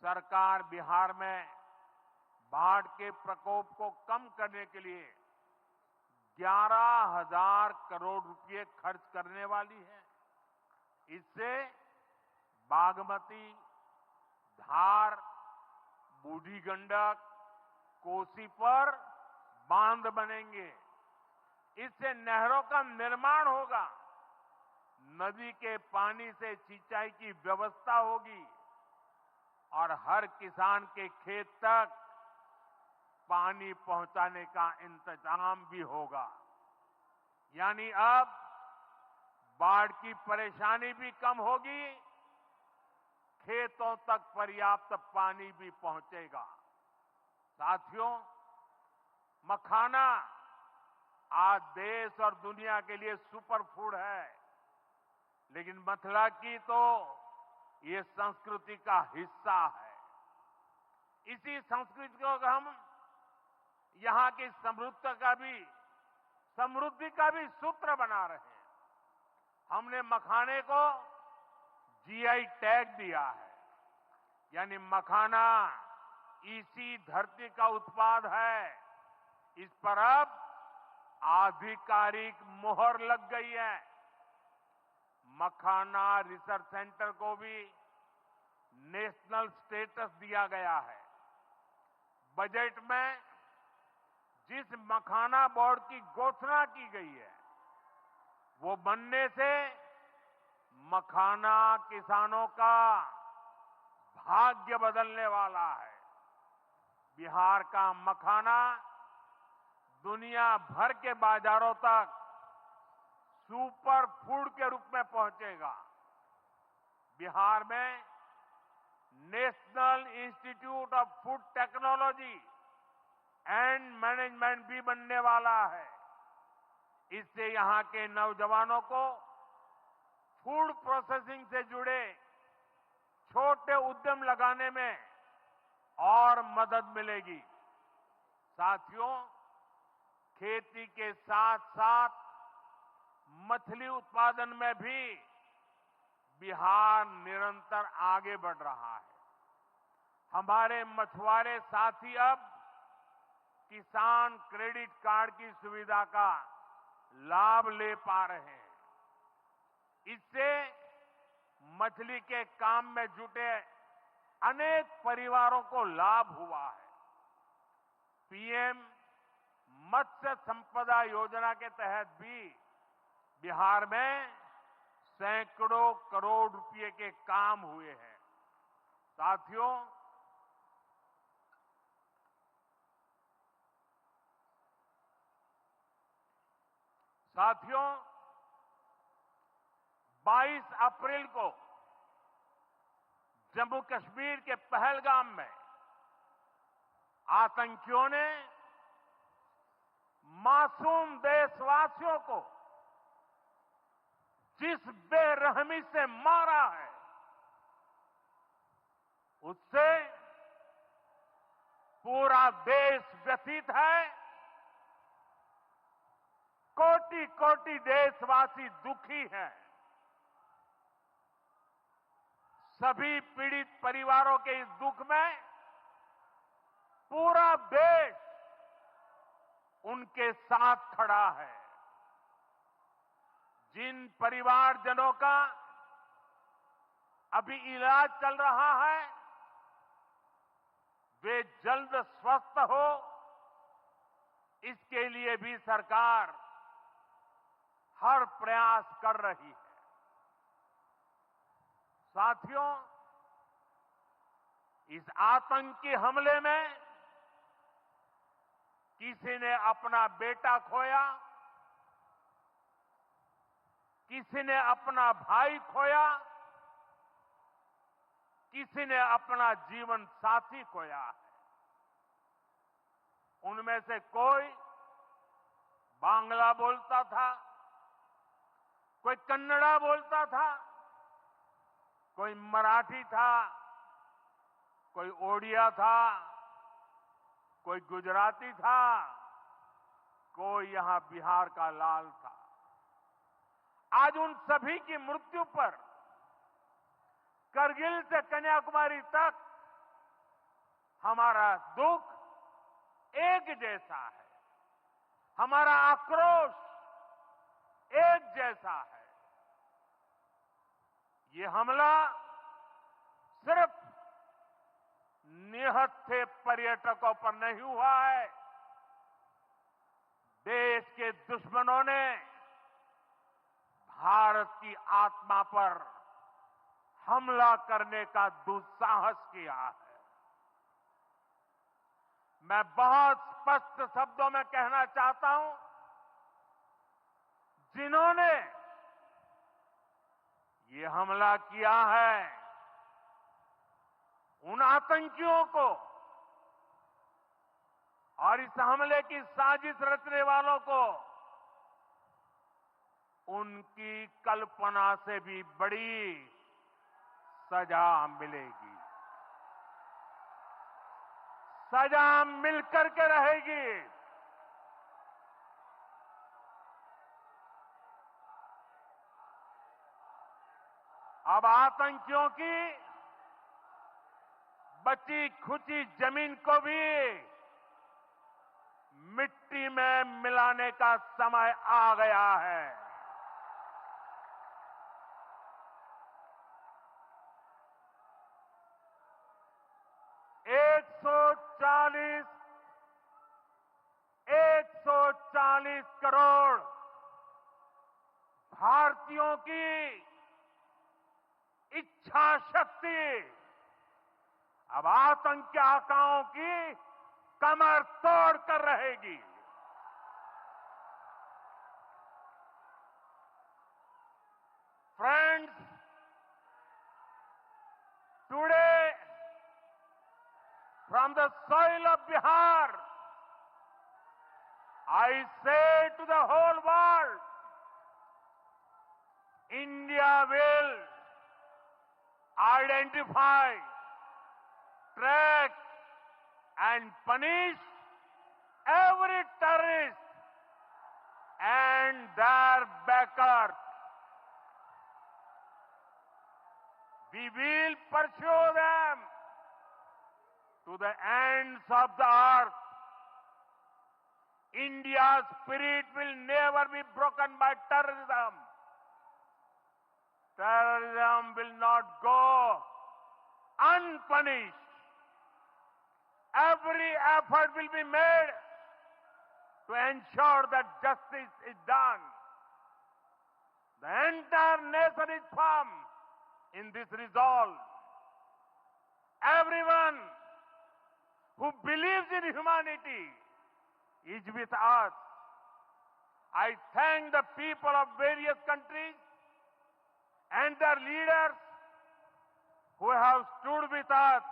सरकार बिहार में बाढ़ के प्रकोप को कम करने के लिए 11,000 करोड़ रुपए खर्च करने वाली है। इससे बागमती, धार, बूढ़ी गंडक, कोसी पर बांध बनेंगे। इससे नहरों का निर्माण होगा, नदी के पानी से सिंचाई की व्यवस्था होगी और हर किसान के खेत तक पानी पहुंचाने का इंतजाम भी होगा। यानी अब बाढ़ की परेशानी भी कम होगी, खेतों तक पर्याप्त पानी भी पहुंचेगा। साथियों, मखाना आज देश और दुनिया के लिए सुपर फूड है, लेकिन मिथिला की तो ये संस्कृति का हिस्सा है। इसी संस्कृति को हम यहां की समृद्धि का भी सूत्र बना रहे हैं। हमने मखाने को जीआई टैग दिया है, यानी मखाना इसी धरती का उत्पाद है। इस पर अब आधिकारिक मोहर लग गई है। मखाना रिसर्च सेंटर को भी नेशनल स्टेटस दिया गया है। बजट में जिस मखाना बोर्ड की घोषणा की गई है, वो बनने से मखाना किसानों का भाग्य बदलने वाला है। बिहार का मखाना दुनिया भर के बाजारों तक सुपर फूड के रूप में पहुंचेगा। बिहार में national institute of food technology and management भी बनने वाला है। इससे यहां के नौजवानों को फूड प्रोसेसिंग से जुड़े छोटे उद्यम लगाने में और मदद मिलेगी। साथियों, खेती के साथ साथ मछली उत्पादन में भी बिहार निरंतर आगे बढ़ रहा है। हमारे मछुआरे साथी अब किसान क्रेडिट कार्ड की सुविधा का लाभ ले पा रहे हैं। इससे मछली के काम में जुटे अनेक परिवारों को लाभ हुआ है। पीएम मत्स्य संपदा योजना के तहत भी बिहार में सैकड़ों करोड़ रुपए के काम हुए हैं। साथियों, साथियों 22 अप्रैल को जम्मू कश्मीर के पहलगाम में आतंकियों ने मासूम देशवासियों को जिस बेरहमी से मारा है, उससे पूरा देश व्यथित है। कोटि कोटि देशवासी दुखी हैं। सभी पीड़ित परिवारों के इस दुख में पूरा देश उनके साथ खड़ा है। जिन परिवारजनों का अभी इलाज चल रहा है, वे जल्द स्वस्थ हो, इसके लिए भी सरकार हर प्रयास कर रही है। साथियों, इस आतंकी हमले में किसी ने अपना बेटा खोया, किसी ने अपना भाई खोया, किसी ने अपना जीवन साथी खोया है। उनमें से कोई बांग्ला बोलता था, कोई कन्नड़ा बोलता था, कोई मराठी था, कोई ओडिया था, कोई गुजराती था, कोई यहां बिहार का लाल था। आज उन सभी की मृत्यु पर करगिल से कन्याकुमारी तक हमारा दुख एक जैसा है, हमारा आक्रोश एक जैसा है। ये हमला सिर्फ निहत्थे पर्यटकों पर नहीं हुआ है, देश के दुश्मनों ने भारत की आत्मा पर हमला करने का दुस्साहस किया है। मैं बहुत स्पष्ट शब्दों में कहना चाहता हूं, जिन्होंने ये हमला किया है, उन आतंकियों को और इस हमले की साजिश रचने वालों को उनकी कल्पना से भी बड़ी सजा मिलेगी, सजा मिलकर के रहेगी। अब आतंकियों की बची खुची जमीन को भी मिट्टी में मिलाने का समय आ गया है। एक सौ चालीस करोड़ भारतीयों की इच्छा शक्ति अब आतंकी आकाओं की कमर तोड़ कर रहेगी। Friends, today from the soil of Bihar, I say to the whole world, India will identify, track and punish every terrorist and their backers. We will pursue them to the ends of the earth. India's spirit will never be broken by terrorism. Terrorism will not go unpunished. Every effort will be made to ensure that justice is done. The entire nation is firm in this resolve. Everyone who believes in humanity is with us. I thank the people of various countries and their leaders who have stood with us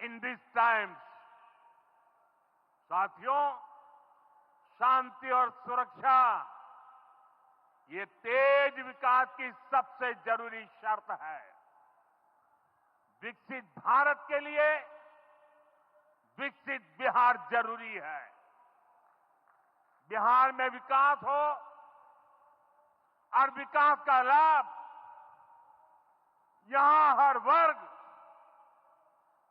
in these times. साथियों, शांति और सुरक्षा ये तेज विकास की सबसे जरूरी शर्त है। विकसित भारत के लिए विकसित बिहार जरूरी है। बिहार में विकास हो और विकास का लाभ यहां हर वर्ग,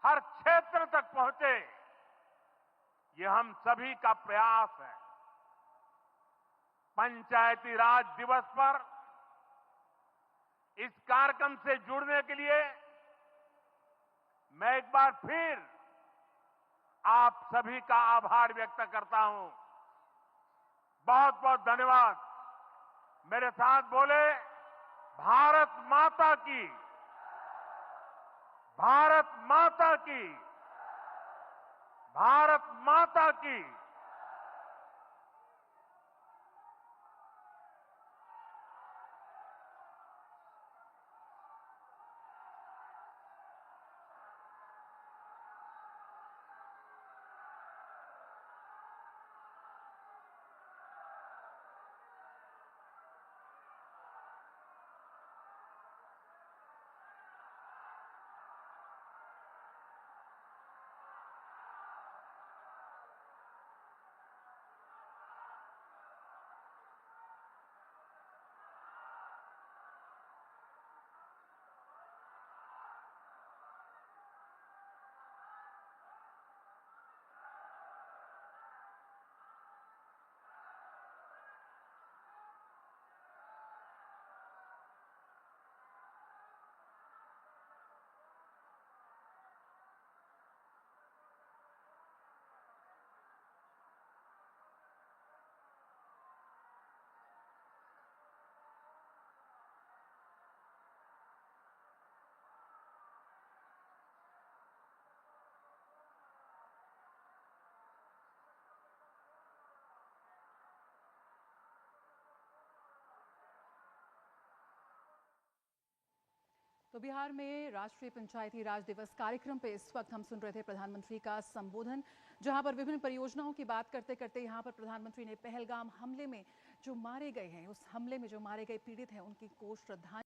हर क्षेत्र तक पहुंचे, ये हम सभी का प्रयास है। पंचायती राज दिवस पर इस कार्यक्रम से जुड़ने के लिए मैं एक बार फिर आप सभी का आभार व्यक्त करता हूं। बहुत बहुत धन्यवाद। मेरे साथ बोले, भारत माता की, भारत माता की, भारत माता की। तो बिहार में राष्ट्रीय पंचायती राज दिवस कार्यक्रम पे इस वक्त हम सुन रहे थे प्रधानमंत्री का संबोधन, जहां पर विभिन्न परियोजनाओं की बात करते करते यहां पर प्रधानमंत्री ने पहलगाम हमले में जो मारे गए हैं, उस हमले में जो मारे गए पीड़ित हैं, उनकी को श्रद्धांजलि